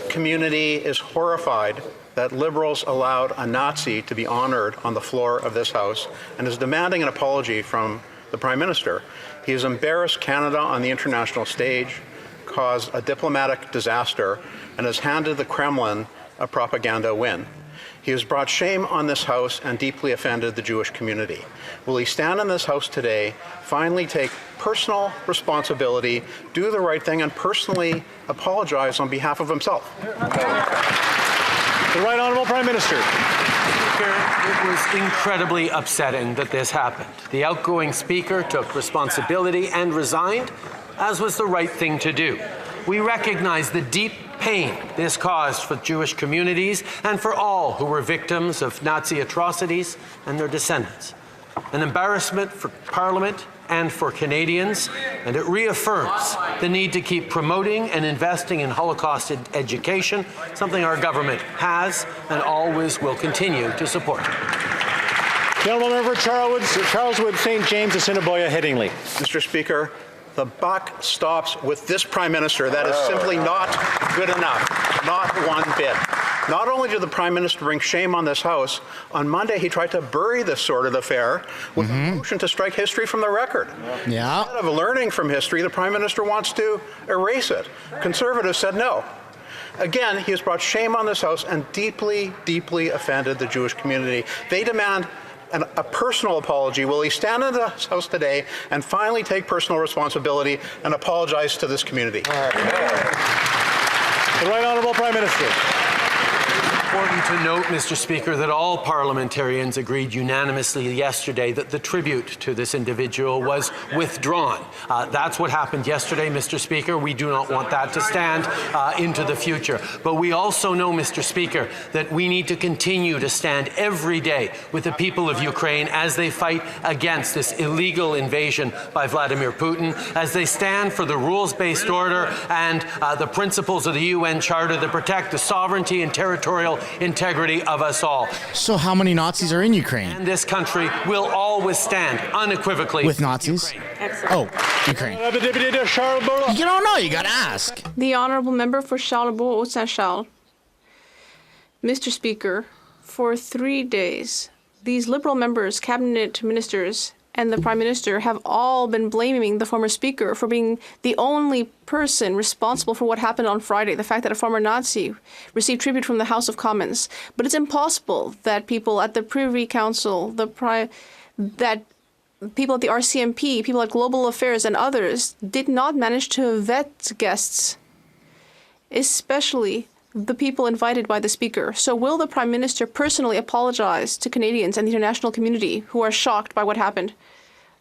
Community is horrified that Liberals allowed a Nazi to be honored on the floor of this House and is demanding an apology from the Prime Minister. He has embarrassed Canada on the international stage, caused a diplomatic disaster, and has handed the Kremlin a propaganda win. He has brought shame on this House and deeply offended the Jewish community. Will he stand in this House today, finally take personal responsibility, do the right thing, and personally apologize on behalf of himself? The Right Honourable Prime Minister. It was incredibly upsetting that this happened. The outgoing Speaker took responsibility and resigned, as was the right thing to do. We recognize the deep pain this caused for Jewish communities and for all who were victims of Nazi atrocities and their descendants. An embarrassment for Parliament and for Canadians, and it reaffirms the need to keep promoting and investing in Holocaust education, something our government has and always will continue to support. The Honourable Member for Charleswood, St. James, Assiniboia, Headingley. Mr. Speaker, the buck stops with this Prime Minister. That is simply not good enough, not one bit. Not only did the Prime Minister bring shame on this House, on Monday he tried to bury this sordid affair with a motion to strike history from the record. Yeah. Instead of learning from history, the Prime Minister wants to erase it. Conservatives said no. Again, he has brought shame on this House and deeply, deeply offended the Jewish community. They demand a personal apology. Will he stand in the House today and finally take personal responsibility and apologize to this community? The Right Honourable Prime Minister. Important to note, Mr. Speaker, that all parliamentarians agreed unanimously yesterday that the tribute to this individual was withdrawn. That's what happened yesterday, Mr. Speaker. We do not want that to stand into the future. But we also know, Mr. Speaker, that we need to continue to stand every day with the people of Ukraine as they fight against this illegal invasion by Vladimir Putin, as they stand for the rules-based order and the principles of the UN Charter that protect the sovereignty and territorial integrity of us all. So how many Nazis are in Ukraine? And this country will always stand unequivocally with Nazis. Oh, Ukraine. You don't know. You gotta ask. The Honourable Member for Charlebourg-Haut-Saint-Charles. Mr. Speaker, for 3 days, these Liberal members, cabinet ministers, and the Prime Minister have all been blaming the former Speaker for being the only person responsible for what happened on Friday, the fact that a former Nazi received tribute from the House of Commons. But it's impossible that people at the Privy Council, that people at the RCMP, people at Global Affairs and others did not manage to vet guests, especially the people invited by the Speaker. So will the Prime Minister personally apologize to Canadians and the international community who are shocked by what happened?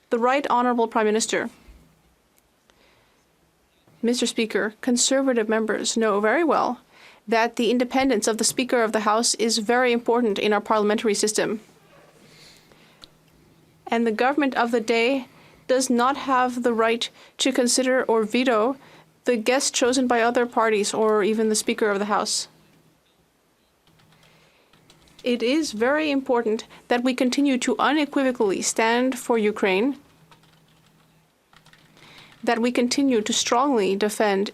The Right Honourable Prime Minister. Mr. Speaker, Conservative members know very well that the independence of the Speaker of the House is very important in our parliamentary system. And the government of the day does not have the right to consider or veto the guest chosen by other parties or even the Speaker of the House. It is very important that we continue to unequivocally stand for Ukraine, that we continue to strongly defend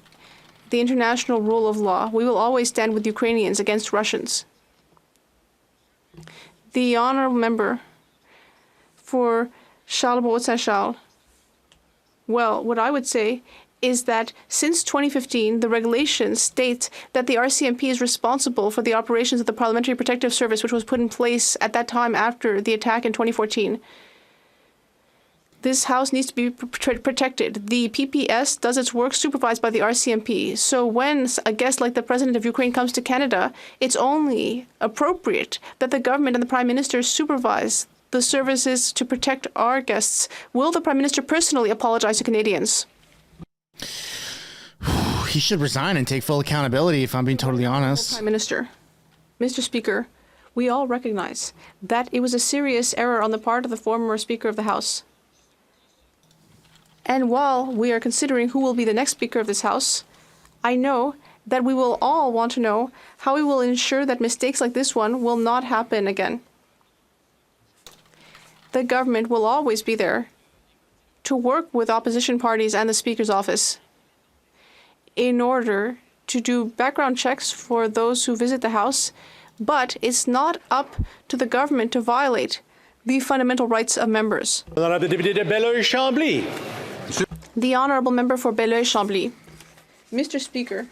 the international rule of law. We will always stand with Ukrainians against Russians. The Honourable Member for Charlebourg-Haut-Saint-Charles. Well, what I would say is that since 2015, the regulations state that the RCMP is responsible for the operations of the Parliamentary Protective Service, which was put in place at that time after the attack in 2014. This House needs to be protected. The PPS does its work supervised by the RCMP. So when a guest like the President of Ukraine comes to Canada, it's only appropriate that the government and the Prime Minister supervise the services to protect our guests. Will the Prime Minister personally apologize to Canadians? He should resign and take full accountability, if I'm being totally honest. Prime Minister, Mr. Speaker, we all recognize that it was a serious error on the part of the former Speaker of the House. And while we are considering who will be the next Speaker of this House, I know that we will all want to know how we will ensure that mistakes like this one will not happen again. The government will always be there to work with opposition parties and the Speaker's office in order to do background checks for those who visit the House, but it's not up to the government to violate the fundamental rights of members. The Honourable Member for Belleuil-Chambly. Mr. Speaker,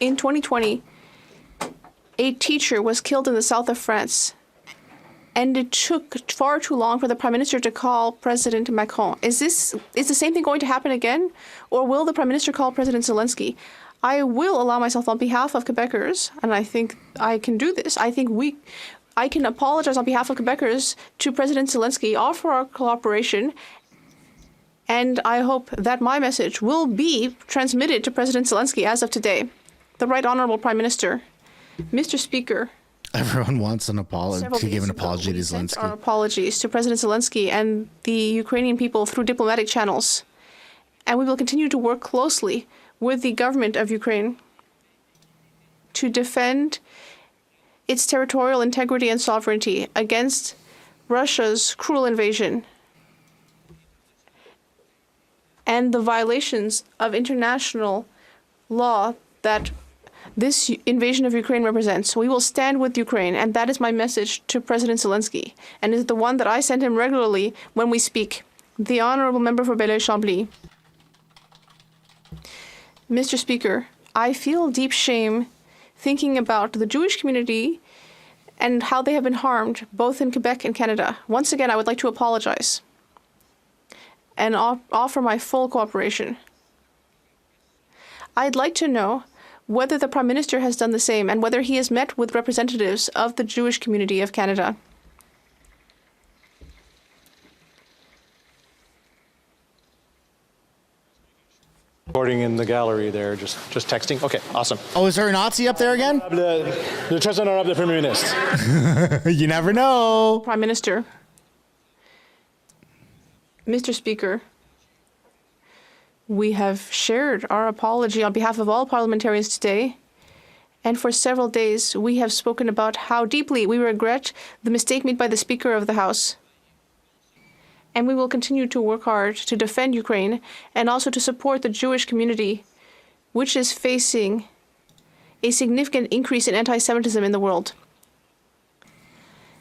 in 2020, a teacher was killed in the south of France, and it took far too long for the Prime Minister to call President Macron. Is the same thing going to happen again? Or will the Prime Minister call President Zelensky? I will allow myself on behalf of Quebecers, and I think I can do this. I can apologize on behalf of Quebecers to President Zelensky, offer our cooperation, and I hope that my message will be transmitted to President Zelensky as of today. The Right Honourable Prime Minister, Mr. Speaker, everyone wants an apology to give an apology to Zelensky. Our Zelensky. apologies to President Zelensky and the Ukrainian people through diplomatic channels, and we will continue to work closely with the government of Ukraine to defend its territorial integrity and sovereignty against Russia's cruel invasion and the violations of international law that this invasion of Ukraine represents. We will stand with Ukraine, and that is my message to President Zelensky, and is the one that I send him regularly when we speak. The Honourable Member for Belleuil-Chambly. Mr. Speaker, I feel deep shame thinking about the Jewish community and how they have been harmed, both in Quebec and Canada. Once again, I would like to apologize and offer my full cooperation. I'd like to know whether the Prime Minister has done the same and whether he has met with representatives of the Jewish community of Canada. Recording in the gallery there, just texting. Okay, awesome. Oh, is there a Nazi up there again? Le très honorable Premier Ministre. You never know. Prime Minister. Mr. Speaker, we have shared our apology on behalf of all parliamentarians today, and for several days we have spoken about how deeply we regret the mistake made by the Speaker of the House. And we will continue to work hard to defend Ukraine and also to support the Jewish community, which is facing a significant increase in anti-Semitism in the world.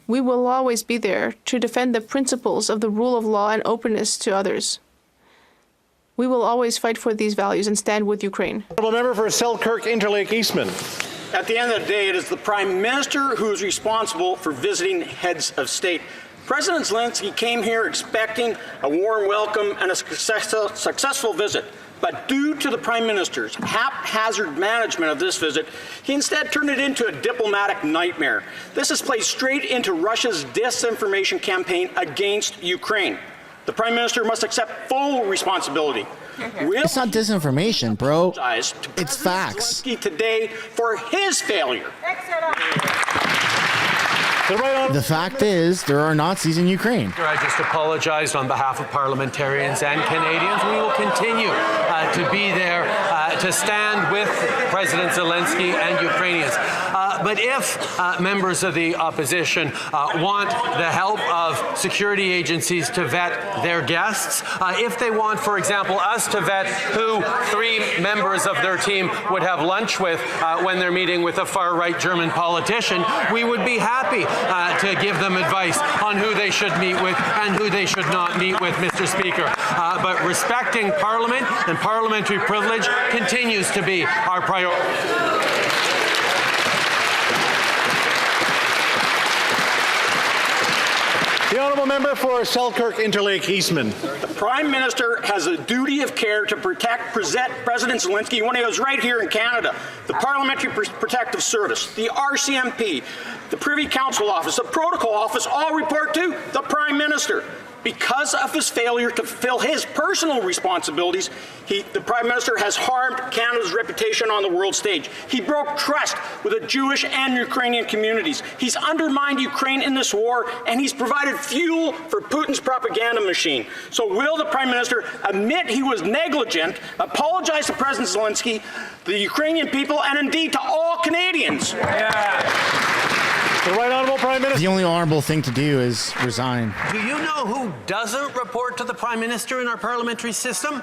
We will always be there to defend the principles of the rule of law and openness to others. We will always fight for these values and stand with Ukraine. Honourable Member for Selkirk Interlake Eastman. At the end of the day, it is the Prime Minister who is responsible for visiting heads of state. President Zelensky came here expecting a warm welcome and a successful visit. But due to the Prime Minister's haphazard management of this visit, he instead turned it into a diplomatic nightmare. This has played straight into Russia's disinformation campaign against Ukraine. The Prime Minister must accept full responsibility. It's not disinformation, bro. It's facts. Zelensky today for his failure. The fact is, there are Nazis in Ukraine. I just apologized on behalf of parliamentarians and Canadians. We will continue to be there to stand with President Zelensky and Ukrainians. But if members of the opposition want the help of security agencies to vet their guests, if they want, for example, us to vet who 3 members of their team would have lunch with when they're meeting with a far-right German politician, we would be happy to give them advice on who they should meet with and who they should not meet with, Mr. Speaker. But respecting Parliament and parliamentary privilege continues to be our priority. The Honourable Member for Selkirk Interlake Eastman. The Prime Minister has a duty of care to protect President Zelensky when he was right here in Canada. The Parliamentary Protective Service, the RCMP, the Privy Council Office, the Protocol Office all report to the Prime Minister. Because of his failure to fulfill his personal responsibilities, the Prime Minister has harmed Canada's reputation on the world stage. He broke trust with the Jewish and Ukrainian communities. He's undermined Ukraine in this war, and he's provided fuel for Putin's propaganda machine. So will the Prime Minister admit he was negligent, apologize to President Zelensky, the Ukrainian people, and indeed to all Canadians? The Right Honourable Prime Minister. The only honourable thing to do is resign. Do you know who doesn't report to the Prime Minister in our parliamentary system?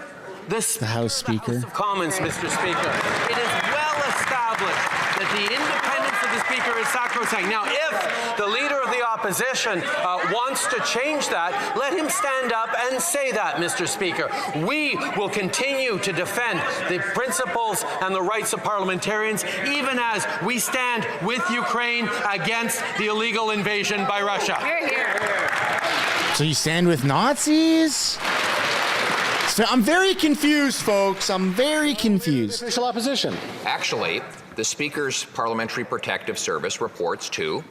The House Speaker. House of Commons, Mr. Speaker. It is well established that the independence of the Mr. Speaker, is sacrosanct. Now, if the Leader of the Opposition wants to change that, let him stand up and say that, Mr. Speaker. We will continue to defend the principles and the rights of parliamentarians, even as we stand with Ukraine against the illegal invasion by Russia. Hear, hear. So you stand with Nazis? I'm very confused, folks. I'm very confused. Official opposition. Actually, the Speaker's Parliamentary Protective Service reports to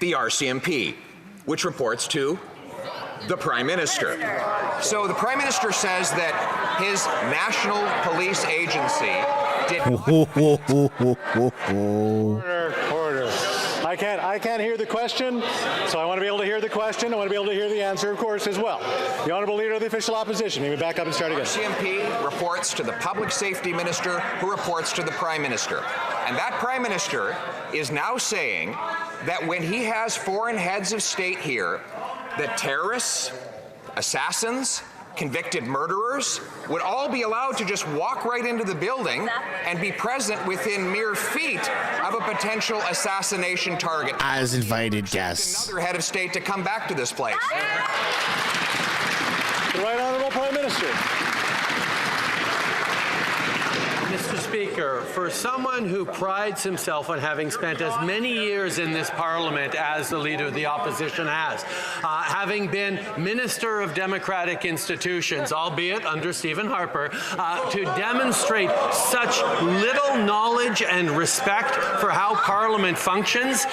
the RCMP, which reports to the Prime Minister. So the Prime Minister says that his National Police Agency did Order. I can't hear the question, so I want to be able to hear the question. I want to be able to hear the answer, of course, as well. The Honourable Leader of the Official Opposition. Maybe back up and start again. RCMP reports to the Public Safety Minister, who reports to the Prime Minister. And that Prime Minister is now saying that when he has foreign heads of state here, that terrorists, assassins, convicted murderers would all be allowed to just walk right into the building and be present within mere feet of a potential assassination target. As invited guests. Another head of state to come back to this place. The Right Honourable Prime Minister. Mr. Speaker, for someone who prides himself on having spent as many years in this Parliament as the Leader of the Opposition has, having been Minister of Democratic Institutions, albeit under Stephen Harper, to demonstrate such little knowledge and respect for how Parliament functions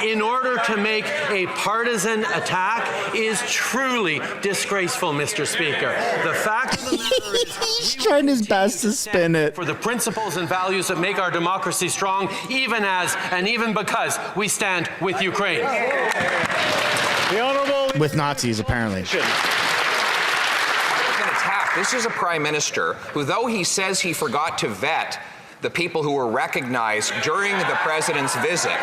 in order to make a partisan attack is truly disgraceful, Mr. Speaker. The fact of the matter is he's trying his best to spin it. For the principles and values that make our democracy strong, even as and even because we stand with Ukraine. The Honourable with Nazis, apparently. This is a Prime Minister who, though he says he forgot to vet the people who were recognized during the President's visit,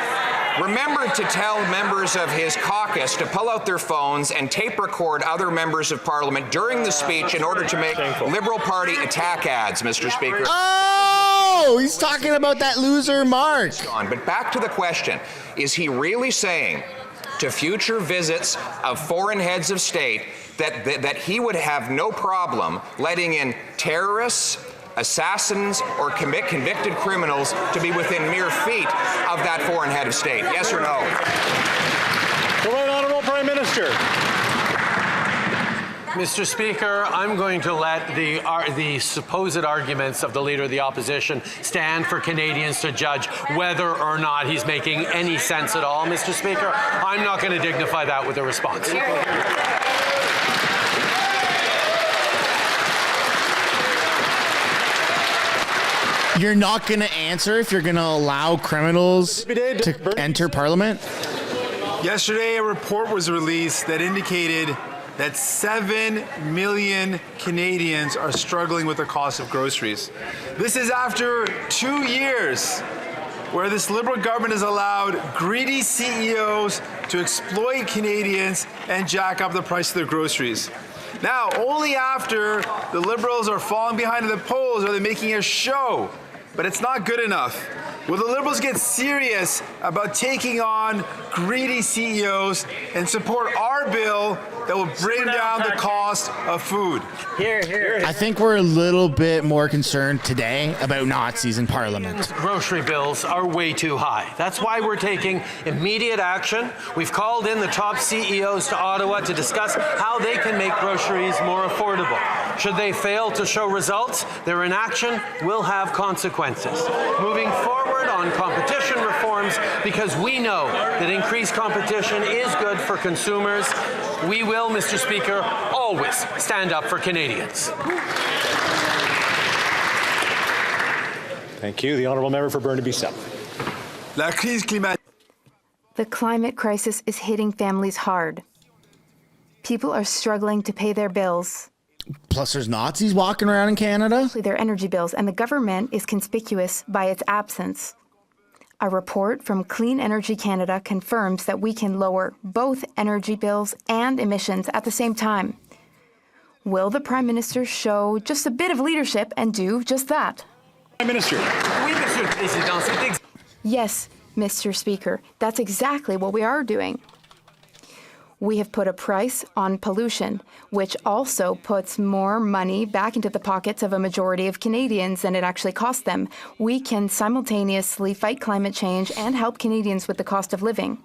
remembered to tell members of his caucus to pull out their phones and tape record other members of Parliament during the speech in order to make Liberal Party attack ads, Mr. Speaker. Oh, he's talking about that loser Mark. But back to the question, is he really saying to future visits of foreign heads of state that he would have no problem letting in terrorists, assassins, or convicted criminals to be within mere feet of that foreign head of state? Yes or no? The Right Honourable Prime Minister. Mr. Speaker, I'm going to let the supposed arguments of the Leader of the Opposition stand for Canadians to judge whether or not he's making any sense at all, Mr. Speaker. I'm not going to dignify that with a response. You're not going to answer if you're going to allow criminals to enter Parliament? Yesterday, a report was released that indicated that 7 million Canadians are struggling with the cost of groceries. This is after 2 years where this Liberal government has allowed greedy CEOs to exploit Canadians and jack up the price of their groceries. Now, only after the Liberals are falling behind in the polls are they making a show. But it's not good enough. Will the Liberals get serious about taking on greedy CEOs and support our bill that will bring down the cost of food? I think we're a little bit more concerned today about Nazis in Parliament. Grocery bills are way too high. That's why we're taking immediate action. We've called in the top CEOs to Ottawa to discuss how they can make groceries more affordable. Should they fail to show results, their inaction will have consequences. Moving forward on competition reforms, because we know that increased competition is good for consumers, we will, Mr. Speaker, always stand up for Canadians. Thank you. The Honourable Member for Burnaby South. The climate crisis is hitting families hard. People are struggling to pay their bills. Plus there's Nazis walking around in Canada. Their energy bills, and the government is conspicuous by its absence. A report from Clean Energy Canada confirms that we can lower both energy bills and emissions at the same time. Will the Prime Minister show just a bit of leadership and do just that? Prime Minister. Yes, Mr. Speaker, that's exactly what we are doing. We have put a price on pollution, which also puts more money back into the pockets of a majority of Canadians than it actually costs them. We can simultaneously fight climate change and help Canadians with the cost of living.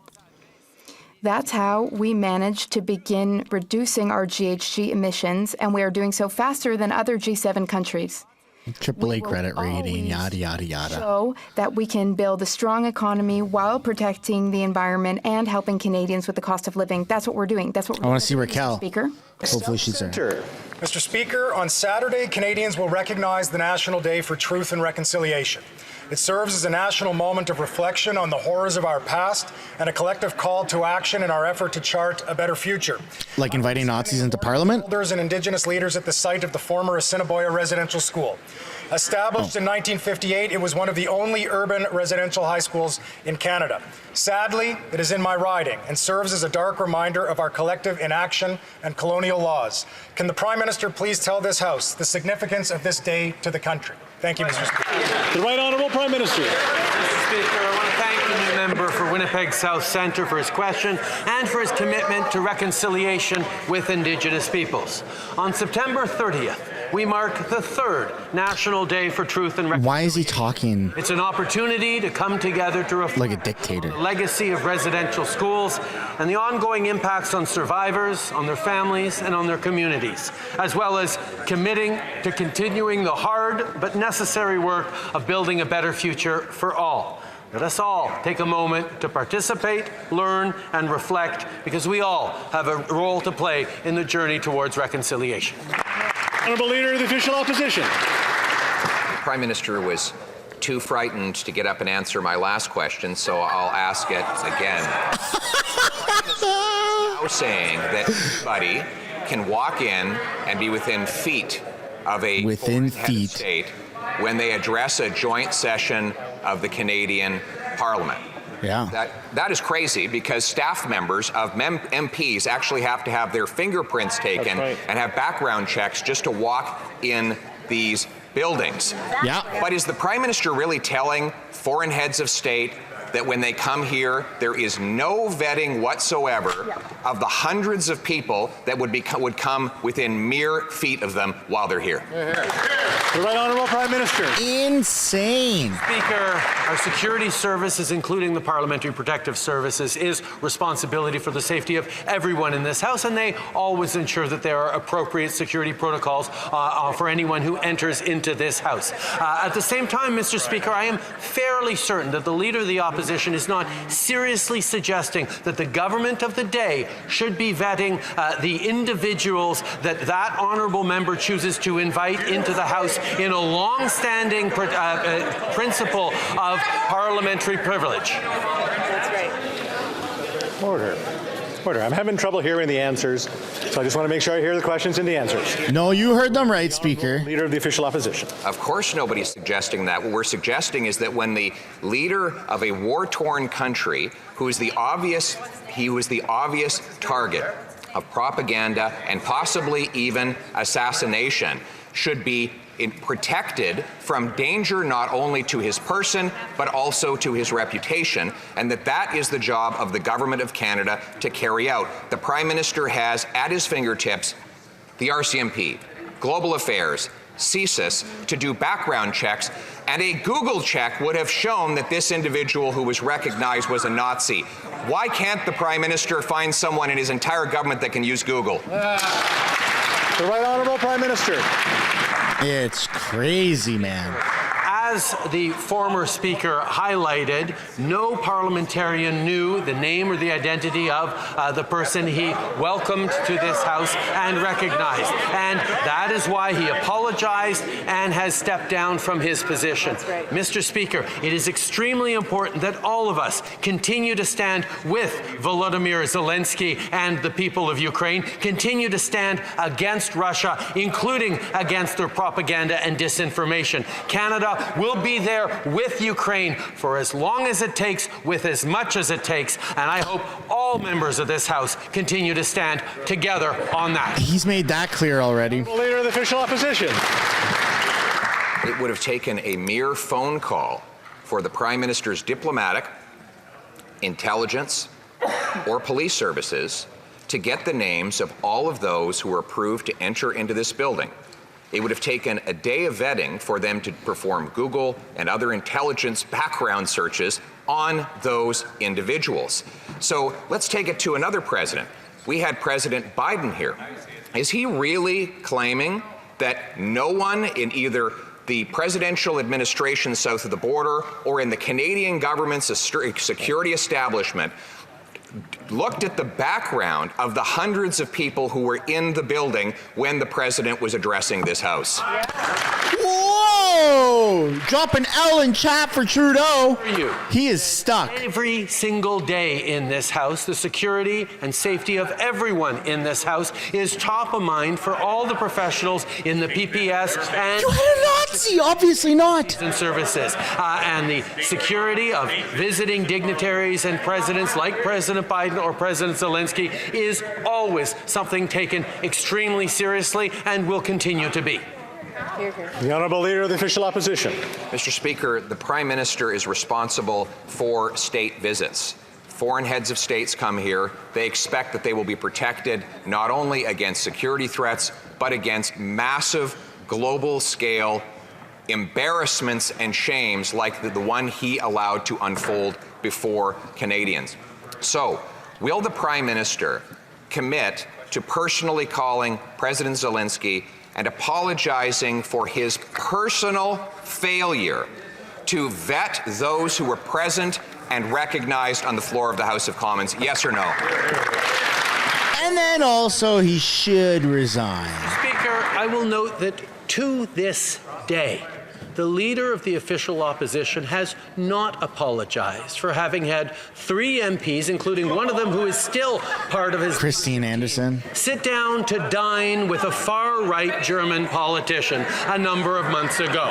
That's how we managed to begin reducing our GHG emissions, and we are doing so faster than other G7 countries. AAA credit rating, yada, yada, yada. Show that we can build a strong economy while protecting the environment and helping Canadians with the cost of living. That's what we're doing. That's what we're I want to see Raquel. Speaker. Hopefully she's there. Mr. Speaker, on Saturday, Canadians will recognize the National Day for Truth and Reconciliation. It serves as a national moment of reflection on the horrors of our past and a collective call to action in our effort to chart a better future. Like inviting Nazis into Parliament? Elders and Indigenous leaders at the site of the former Assiniboia Residential School. Established in 1958, it was one of the only urban residential high schools in Canada. Sadly, it is in my riding and serves as a dark reminder of our collective inaction and colonial laws. Can the Prime Minister please tell this House the significance of this day to the country? Thank you, Mr. Speaker. The Right Honourable Prime Minister. Mr. Speaker, I want to thank the new member for Winnipeg South Centre for his question and for his commitment to reconciliation with Indigenous peoples. On September 30th, we mark the 3rd National Day for Truth and Reconciliation. Why is he talking? It's an opportunity to come together to reflect like a dictator. The legacy of residential schools and the ongoing impacts on survivors, on their families, and on their communities, as well as committing to continuing the hard but necessary work of building a better future for all. Let us all take a moment to participate, learn, and reflect, because we all have a role to play in the journey towards reconciliation. Honourable Leader of the Official Opposition. The Prime Minister was too frightened to get up and answer my last question, so I'll ask it again. Now saying that anybody can walk in and be within feet of a head of state when they address a joint session of the Canadian Parliament. Yeah. That is crazy, because staff members of MPs actually have to have their fingerprints taken and have background checks just to walk in these buildings. Yeah. But is the Prime Minister really telling foreign heads of state that when they come here, there is no vetting whatsoever of the hundreds of people that would come within mere feet of them while they're here? The Right Honourable Prime Minister. Insane. Speaker, our security services, including the Parliamentary Protective Services, is responsibility for the safety of everyone in this House, and they always ensure that there are appropriate security protocols for anyone who enters into this House. At the same time, Mr. Speaker, I am fairly certain that the Leader of the Opposition is not seriously suggesting that the government of the day should be vetting the individuals that honourable member chooses to invite into the House in a long-standing principle of parliamentary privilege. That's right. Order. I'm having trouble hearing the answers, so I just want to make sure I hear the questions and the answers. No, you heard them right, Speaker. Leader of the Official Opposition. Of course nobody's suggesting that. What we're suggesting is that when the leader of a war-torn country, who is the obvious target of propaganda and possibly even assassination, should be protected from danger not only to his person but also to his reputation, and that is the job of the Government of Canada to carry out. The Prime Minister has at his fingertips the RCMP, Global Affairs, CSIS to do background checks, and a Google check would have shown that this individual who was recognized was a Nazi. Why can't the Prime Minister find someone in his entire government that can use Google? The Right Honourable Prime Minister. It's crazy, man. As the former Speaker highlighted, no parliamentarian knew the name or the identity of the person he welcomed to this House and recognized. And that is why he apologized and has stepped down from his position. Right. Mr. Speaker, it is extremely important that all of us continue to stand with Volodymyr Zelensky and the people of Ukraine, continue to stand against Russia, including against their propaganda and disinformation. Canada will be there with Ukraine for as long as it takes, with as much as it takes, and I hope all members of this House continue to stand together on that. He's made that clear already. Leader of the Official Opposition. It would have taken a mere phone call for the Prime Minister's diplomatic intelligence, or police services to get the names of all of those who were approved to enter into this building. It would have taken a day of vetting for them to perform Google and other intelligence background searches on those individuals. So let's take it to another president. We had President Biden here. Is he really claiming that no one in either the presidential administration south of the border or in the Canadian government's security establishment looked at the background of the hundreds of people who were in the building when the president was addressing this House? Whoa! Drop an L in chat for Trudeau. He is stuck. Every single day in this House, the security and safety of everyone in this House is top of mind for all the professionals in the PPS and You had a Nazi, obviously not. And services, and the security of visiting dignitaries and presidents like President Biden or President Zelensky is always something taken extremely seriously and will continue to be. The Honourable Leader of the Official Opposition. Mr. Speaker, the Prime Minister is responsible for state visits. Foreign heads of states come here. They expect that they will be protected not only against security threats, but against massive global-scale embarrassments and shames like the one he allowed to unfold before Canadians. So, will the Prime Minister commit to personally calling President Zelensky and apologizing for his personal failure to vet those who were present and recognized on the floor of the House of Commons? Yes or no? And then also he should resign. Speaker, I will note that to this day, the Leader of the Official Opposition has not apologized for having had 3 MPs, including one of them who is still part of his... Christine Anderson. ...sit down to dine with a far-right German politician a number of months ago.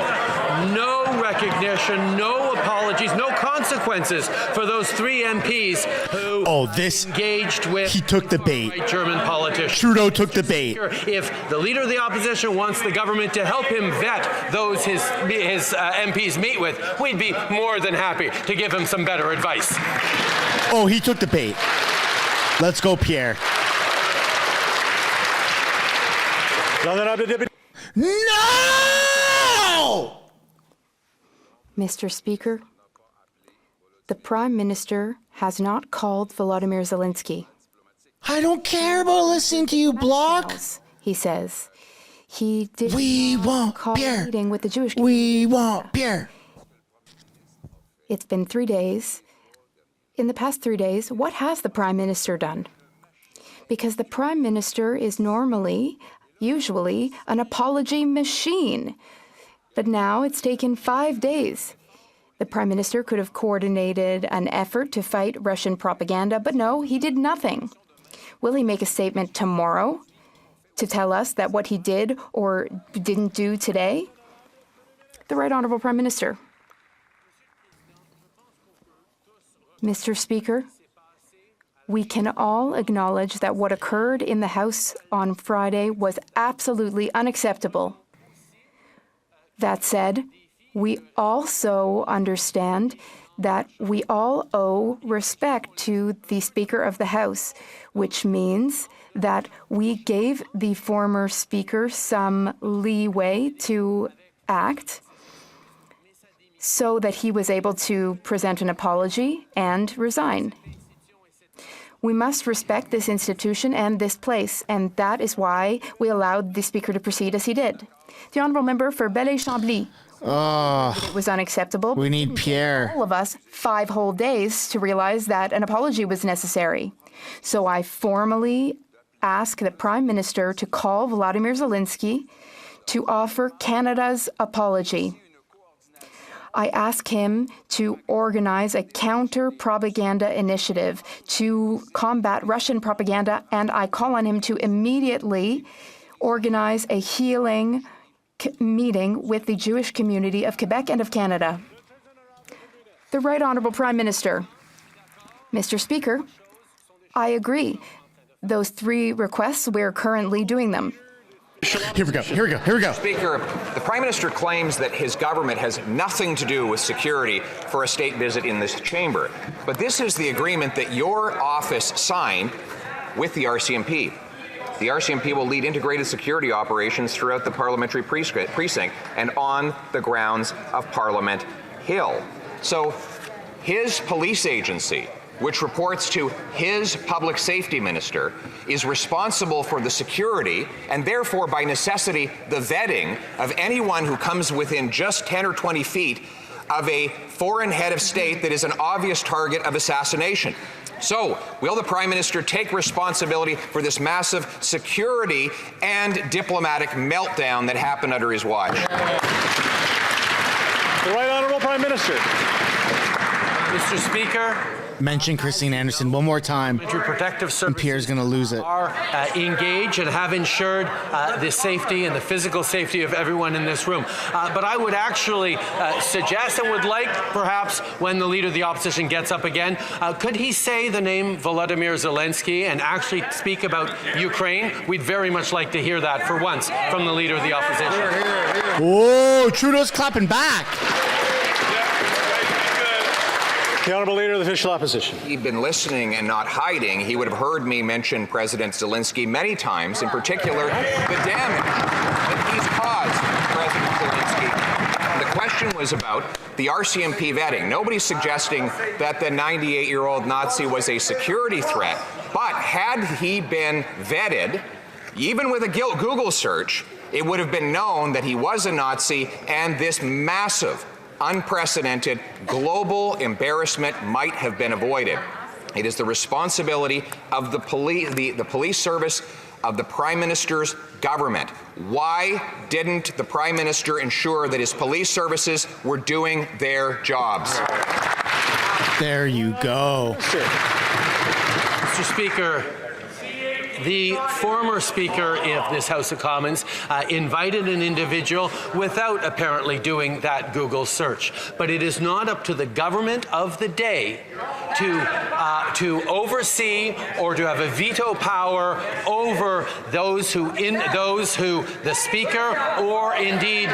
No recognition, no apologies, no consequences for those 3 MPs who engaged with... He took the bait. German politician. Trudeau took the bait. If the Leader of the Opposition wants the government to help him vet those his MPs meet with, we'd be more than happy to give him some better advice. Oh, he took the bait. Let's go, Pierre. No! Mr. Speaker, the Prime Minister has not called Volodymyr Zelensky. I don't care about listening to you, Block. He says he did not call a meeting with the Jewish community. We want Pierre. It's been 3 days. In the past 3 days, what has the Prime Minister done? Because the Prime Minister is usually, an apology machine. But now it's taken 5 days. The Prime Minister could have coordinated an effort to fight Russian propaganda, but no, he did nothing. Will he make a statement tomorrow to tell us that what he did or didn't do today? The Right Honourable Prime Minister. Mr. Speaker, we can all acknowledge that what occurred in the House on Friday was absolutely unacceptable. That said, we also understand that we all owe respect to the Speaker of the House, which means that we gave the former Speaker some leeway to act so that he was able to present an apology and resign. We must respect this institution and this place, and that is why we allowed the Speaker to proceed as he did. The Honourable Member for Belleuil-Chambly. It was unacceptable. We need Pierre. All of us 5 whole days to realize that an apology was necessary. So I formally ask the Prime Minister to call Volodymyr Zelensky to offer Canada's apology. I ask him to organize a counter-propaganda initiative to combat Russian propaganda, and I call on him to immediately organize a healing meeting with the Jewish community of Quebec and of Canada. The Right Honourable Prime Minister. Mr. Speaker, I agree. Those 3 requests, we're currently doing them. Here we go. Speaker, the Prime Minister claims that his government has nothing to do with security for a state visit in this chamber. But this is the agreement that your office signed with the RCMP. The RCMP will lead integrated security operations throughout the parliamentary precinct and on the grounds of Parliament Hill. So his police agency, which reports to his public safety minister, is responsible for the security and therefore, by necessity, the vetting of anyone who comes within just 10 or 20 feet of a foreign head of state that is an obvious target of assassination. So, will the Prime Minister take responsibility for this massive security and diplomatic meltdown that happened under his watch? The Right Honourable Prime Minister. Mr. Speaker, Mention Christine Anderson one more time, and Pierre's going to lose it. Are engaged and have ensured the safety and the physical safety of everyone in this room. But I would actually suggest and would like, perhaps, when the Leader of the Opposition gets up again, could he say the name Volodymyr Zelensky and actually speak about Ukraine? We'd very much like to hear that for once from the Leader of the Opposition. Whoa, Trudeau's clapping back. The Honourable Leader of the Official Opposition. He'd been listening and not hiding. He would have heard me mention President Zelensky many times, in particular, the damage that he's caused President Zelensky. The question was about the RCMP vetting. Nobody's suggesting that the 98-year-old Nazi was a security threat, but had he been vetted, even with a Google search, it would have been known that he was a Nazi, and this massive, unprecedented global embarrassment might have been avoided. It is the responsibility of the police service of the Prime Minister's government. Why didn't the Prime Minister ensure that his police services were doing their jobs? There you go. Mr. Speaker, the former Speaker of this House of Commons invited an individual without apparently doing that Google search. But it is not up to the government of the day to oversee or to have a veto power over those who the Speaker or indeed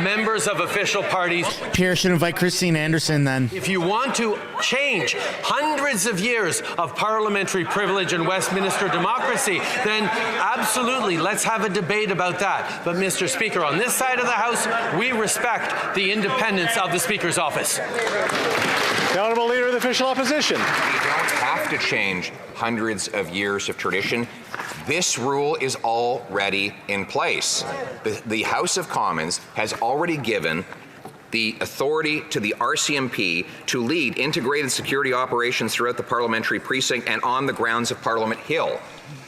members of official parties. Pierre should invite Christine Anderson then. If you want to change hundreds of years of parliamentary privilege and Westminster democracy, then absolutely, let's have a debate about that. But Mr. Speaker, on this side of the House, we respect the independence of the Speaker's office. The Honourable Leader of the Official Opposition. We don't have to change hundreds of years of tradition. This rule is already in place. The House of Commons has already given the authority to the RCMP to lead integrated security operations throughout the parliamentary precinct and on the grounds of Parliament Hill.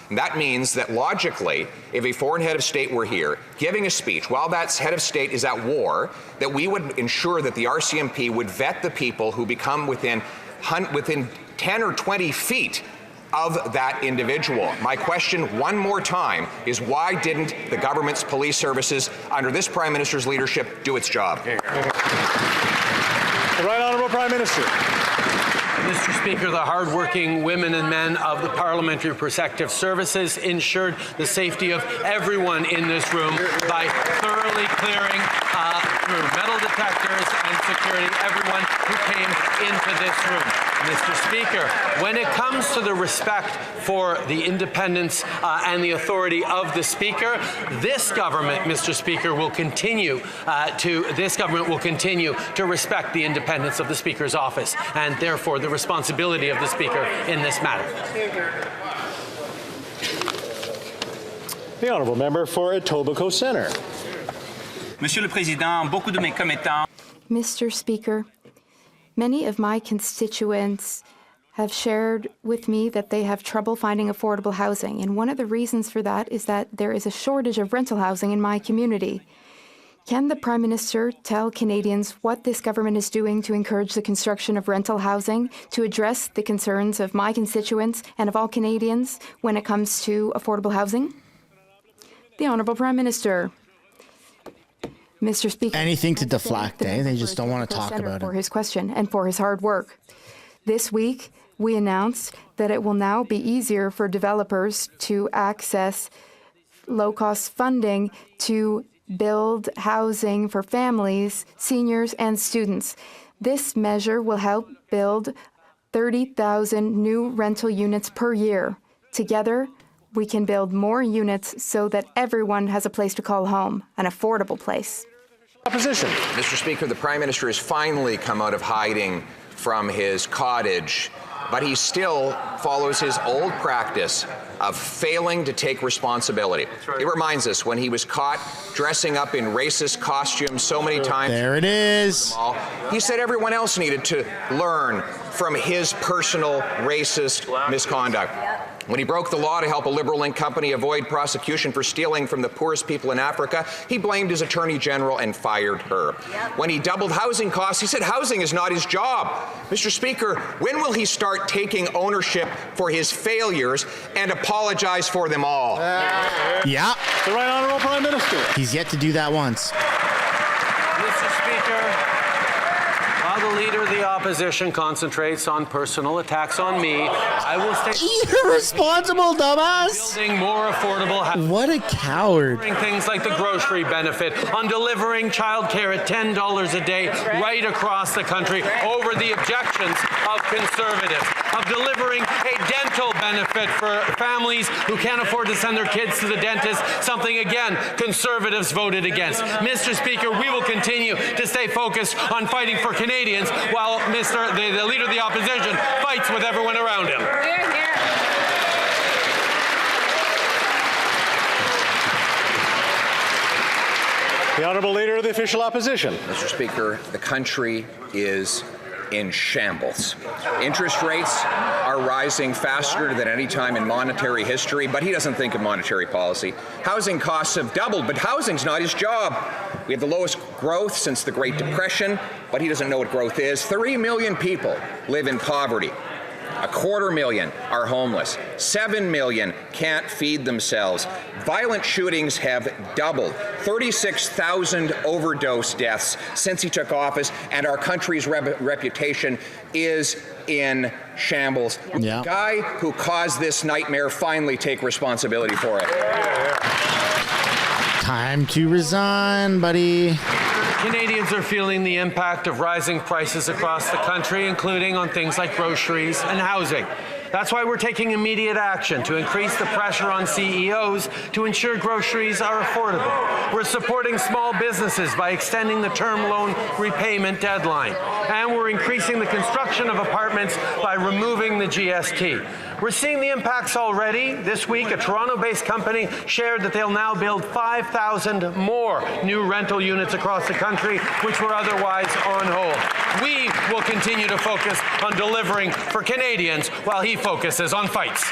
And that means that logically, if a foreign head of state were here giving a speech while that head of state is at war, that we would ensure that the RCMP would vet the people who become within 10 or 20 feet of that individual. My question one more time is, why didn't the government's police services under this Prime Minister's leadership do its job? The Right Honourable Prime Minister. Mr. Speaker, the hardworking women and men of the Parliamentary Protective Services ensured the safety of everyone in this room by thoroughly clearing through metal detectors and security everyone who came into this room. Mr. Speaker, when it comes to the respect for the independence and the authority of the Speaker, this government, Mr. Speaker, will continue to respect the independence of the Speaker's office and therefore the responsibility of the Speaker in this matter. The Honourable Member for Etobicoke Centre. Monsieur le Président, beaucoup de mes commettants. Mr. Speaker, many of my constituents have shared with me that they have trouble finding affordable housing, and one of the reasons for that is that there is a shortage of rental housing in my community. Can the Prime Minister tell Canadians what this government is doing to encourage the construction of rental housing to address the concerns of my constituents and of all Canadians when it comes to affordable housing? The Honourable Prime Minister. Mr. Speaker. Anything to deflect, eh? They just don't want to talk about it. For his question and for his hard work. This week, we announced that it will now be easier for developers to access low-cost funding to build housing for families, seniors, and students. This measure will help build 30,000 new rental units per year. Together, we can build more units so that everyone has a place to call home, an affordable place. Opposition. Mr. Speaker, the Prime Minister has finally come out of hiding from his cottage, but he still follows his old practice of failing to take responsibility. Right. It reminds us when he was caught dressing up in racist costumes so many times. There it is. He said everyone else needed to learn from his personal racist misconduct. When he broke the law to help a Liberal-linked company avoid prosecution for stealing from the poorest people in Africa, he blamed his Attorney General and fired her. When he doubled housing costs, he said housing is not his job. Mr. Speaker, when will he start taking ownership for his failures and apologize for them all? Yeah. The Right Honourable Prime Minister. He's yet to do that once. Mr. Speaker, while the Leader of the Opposition concentrates on personal attacks on me, I will stay... Irresponsible, dumbass! Building more affordable housing. What a coward. Things like the grocery benefit, on delivering childcare at $10 a day right across the country over the objections of conservatives, of delivering a dental benefit for families who can't afford to send their kids to the dentist, something, again, conservatives voted against. Mr. Speaker, we will continue to stay focused on fighting for Canadians while the Leader of the Opposition fights with everyone around him. The Honourable Leader of the Official Opposition. Mr. Speaker, the country is in shambles. Interest rates are rising faster than any time in monetary history, but he doesn't think of monetary policy. Housing costs have doubled, but housing's not his job. We have the lowest growth since the Great Depression, but he doesn't know what growth is. 3 million people live in poverty. 250,000 are homeless. 7 million can't feed themselves. Violent shootings have doubled. 36,000 overdose deaths since he took office, and our country's reputation is in shambles. Yeah. The guy who caused this nightmare finally take responsibility for it. Time to resign, buddy. Canadians are feeling the impact of rising prices across the country, including on things like groceries and housing. That's why we're taking immediate action to increase the pressure on CEOs to ensure groceries are affordable. We're supporting small businesses by extending the term loan repayment deadline. And we're increasing the construction of apartments by removing the GST. We're seeing the impacts already. This week, a Toronto-based company shared that they'll now build 5,000 more new rental units across the country, which were otherwise on hold. We will continue to focus on delivering for Canadians while he focuses on fights.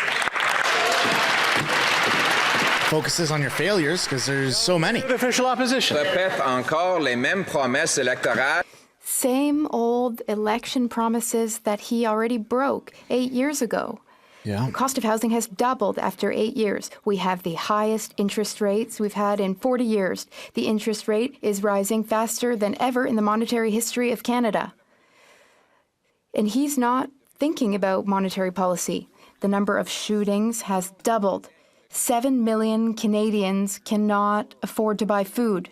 Focuses on your failures, because there's so many. The Official Opposition. Répète encore les mêmes promesses électorales. Same old election promises that he already broke 8 years ago. Yeah. The cost of housing has doubled after 8 years. We have the highest interest rates we've had in 40 years. The interest rate is rising faster than ever in the monetary history of Canada. And he's not thinking about monetary policy. The number of shootings has doubled. 7 million Canadians cannot afford to buy food.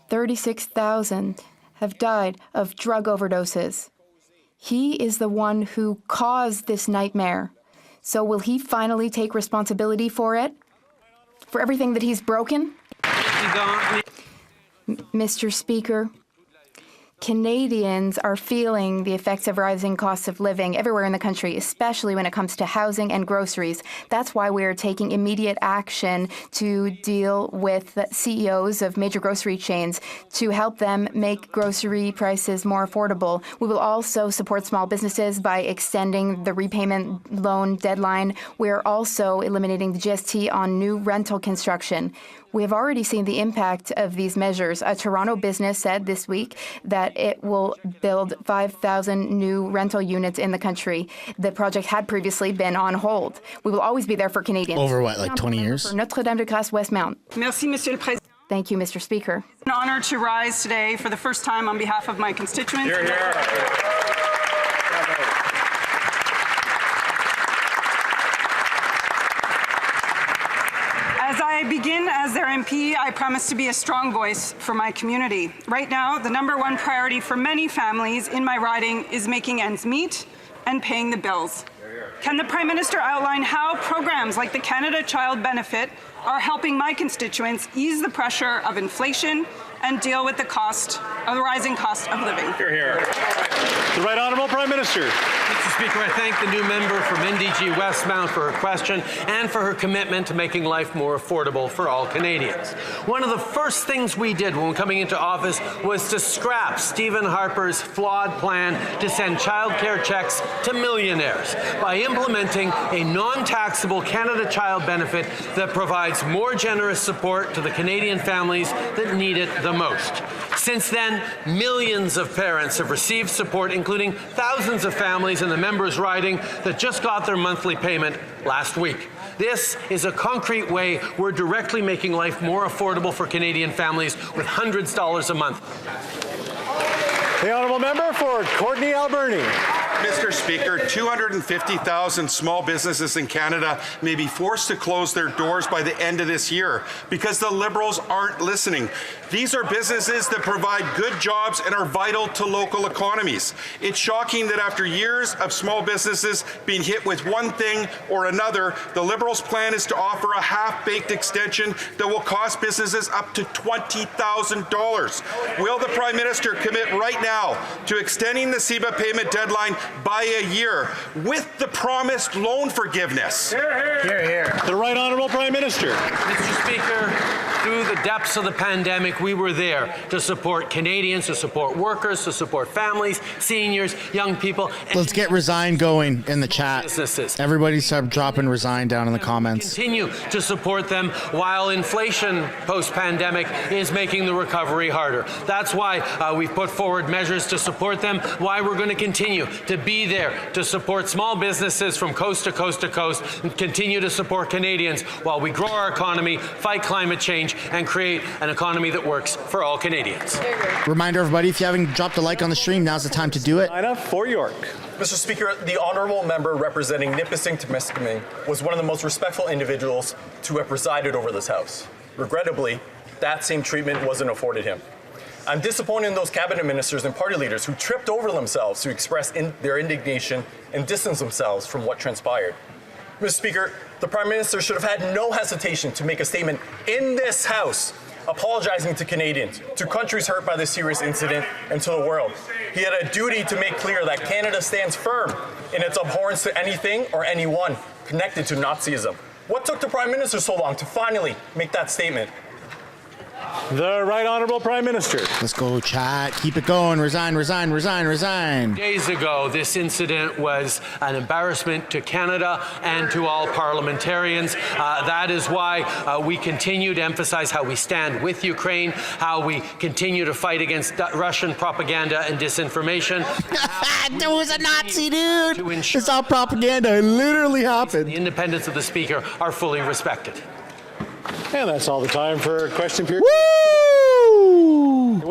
36,000 have died of drug overdoses. He is the one who caused this nightmare. So will he finally take responsibility for it? For everything that he's broken? Mr. Speaker, Canadians are feeling the effects of rising costs of living everywhere in the country, especially when it comes to housing and groceries. That's why we are taking immediate action to deal with the CEOs of major grocery chains to help them make grocery prices more affordable. We will also support small businesses by extending the repayment loan deadline. We're also eliminating the GST on new rental construction. We have already seen the impact of these measures. A Toronto business said this week that it will build 5,000 new rental units in the country. The project had previously been on hold. We will always be there for Canadians. Over what, like 20 years? For Notre-Dame-de-Grâce Westmount. Merci, Monsieur le Président. Thank you, Mr. Speaker. An honor to rise today for the first time on behalf of my constituents. Hear, hear. As I begin as their MP, I promise to be a strong voice for my community. Right now, the #1 priority for many families in my riding is making ends meet and paying the bills. Can the Prime Minister outline how programs like the Canada Child Benefit are helping my constituents ease the pressure of inflation and deal with the rising cost of living? Hear, hear. The Right Honourable Prime Minister. Mr. Speaker, I thank the new member from NDG Westmount for her question and for her commitment to making life more affordable for all Canadians. One of the first things we did when coming into office was to scrap Stephen Harper's flawed plan to send childcare checks to millionaires by implementing a non-taxable Canada Child Benefit that provides more generous support to the Canadian families that need it the most. Since then, millions of parents have received support, including thousands of families in the members' riding that just got their monthly payment last week. This is a concrete way we're directly making life more affordable for Canadian families with hundreds of dollars a month. The Honourable Member for Courtenay Alberni. Mr. Speaker, 250,000 small businesses in Canada may be forced to close their doors by the end of this year because the Liberals aren't listening. These are businesses that provide good jobs and are vital to local economies. It's shocking that after years of small businesses being hit with one thing or another, the Liberals' plan is to offer a half-baked extension that will cost businesses up to $20,000. Will the Prime Minister commit right now to extending the CEBA payment deadline by a year with the promised loan forgiveness? Hear, hear. The Right Honourable Prime Minister. Mr. Speaker, through the depths of the pandemic, we were there to support Canadians, to support workers, to support families, seniors, young people. Let's get RESIGN going in the chat. Businesses. Everybody start dropping RESIGN down in the comments. Continue to support them while inflation post-pandemic is making the recovery harder. That's why we've put forward measures to support them, why we're going to continue to be there to support small businesses from coast to coast to coast and continue to support Canadians while we grow our economy, fight climate change, and create an economy that works for all Canadians. Reminder, everybody, if you haven't dropped a like on the stream, now's the time to do it. Ina for York. Mr. Speaker, the honourable member representing Nipissing-Temiskaming was one of the most respectful individuals to have presided over this House. Regrettably, that same treatment wasn't afforded him. I'm disappointed in those cabinet ministers and party leaders who tripped over themselves to express their indignation and distance themselves from what transpired. Mr. Speaker, the Prime Minister should have had no hesitation to make a statement in this House apologizing to Canadians, to countries hurt by this serious incident, and to the world. He had a duty to make clear that Canada stands firm in its abhorrence to anything or anyone connected to Nazism. What took the Prime Minister so long to finally make that statement? The Right Honourable Prime Minister. Let's go, chat. Keep it going. Resign, resign, resign, resign. Days ago, this incident was an embarrassment to Canada and to all parliamentarians. That is why we continue to emphasize how we stand with Ukraine, how we continue to fight against Russian propaganda and disinformation. There was a Nazi, dude. It's all propaganda. It literally happened. The independence of the Speaker are fully respected. And that's all the time for question period. Woo!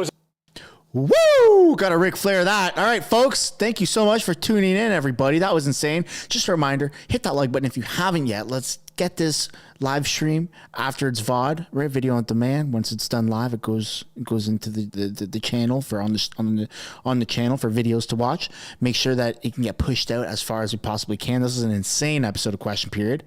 Woo! Got a Ric Flair that. All right, folks. Thank you so much for tuning in, everybody. That was insane. Just a reminder, hit that like button if you haven't yet. Let's get this live stream after it's VOD, right? Video on demand. Once it's done live, it goes into the channel for on the channel for videos to watch. Make sure that it can get pushed out as far as we possibly can. This is an insane episode of Question Period.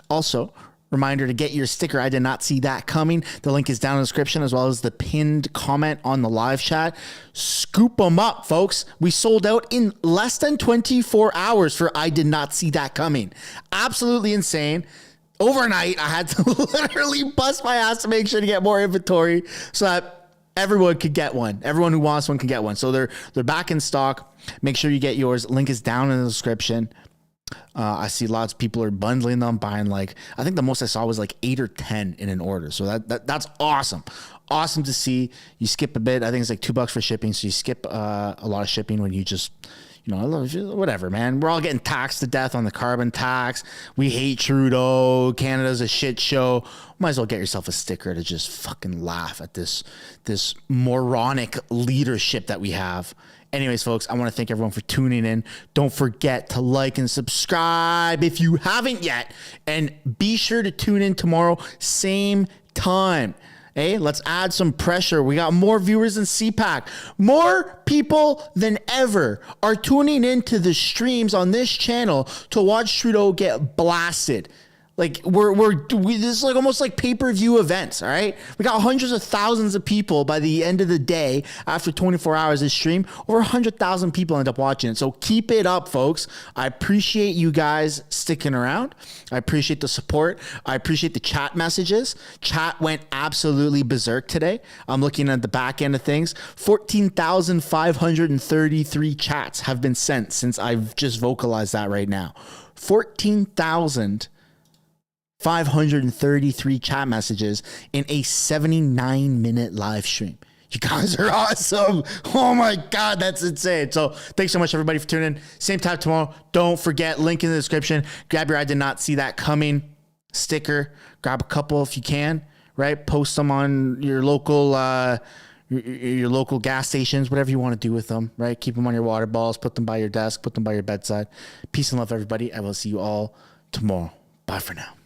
Also, reminder to get your sticker. I did not see that coming. The link is down in the description as well as the pinned comment on the live chat. Scoop them up, folks. We sold out in less than 24 hours for I did not see that coming. Absolutely insane. Overnight, I had to literally bust my ass to make sure to get more inventory so that everyone could get one. Everyone who wants one can get one. So they're back in stock. Make sure you get yours. Link is down in the description. I see lots of people are bundling them, buying I think the most I saw was 8 or 10 in an order. So that's awesome. Awesome to see. You skip a bit. I think it's $2 for shipping. So you skip a lot of shipping when you just, whatever, man. We're all getting taxed to death on the carbon tax. We hate Trudeau. Canada's a shit show. Might as well get yourself a sticker to just fucking laugh at this moronic leadership that we have Anyways, folks, I want to thank everyone for tuning in. Don't forget to like and subscribe if you haven't yet. And be sure to tune in tomorrow, same time. Hey, let's add some pressure. We got more viewers than CPAC. More people than ever are tuning into the streams on this channel to watch Trudeau get blasted. Like this is like almost like pay-per-view events, all right? We got hundreds of thousands of people by the end of the day after 24 hours of stream. Over 100,000 people end up watching it. So keep it up, folks. I appreciate you guys sticking around. I appreciate the support. I appreciate the chat messages. Chat went absolutely berserk today. I'm looking at the back end of things. 14,533 chats have been sent since I've just vocalized that right now. 14,533 chat messages in a 79-minute live stream. You guys are awesome. Oh my God, that's insane. So thanks so much, everybody, for tuning in. Same time tomorrow. Don't forget, link in the description. Grab your I did not see that coming sticker. Grab a couple if you can, right? Post them on your local your local gas stations, whatever you want to do with them, right? Keep them on your water balls. Put them by your desk. Put them by your bedside. Peace and love, everybody. I will see you all tomorrow. Bye for now.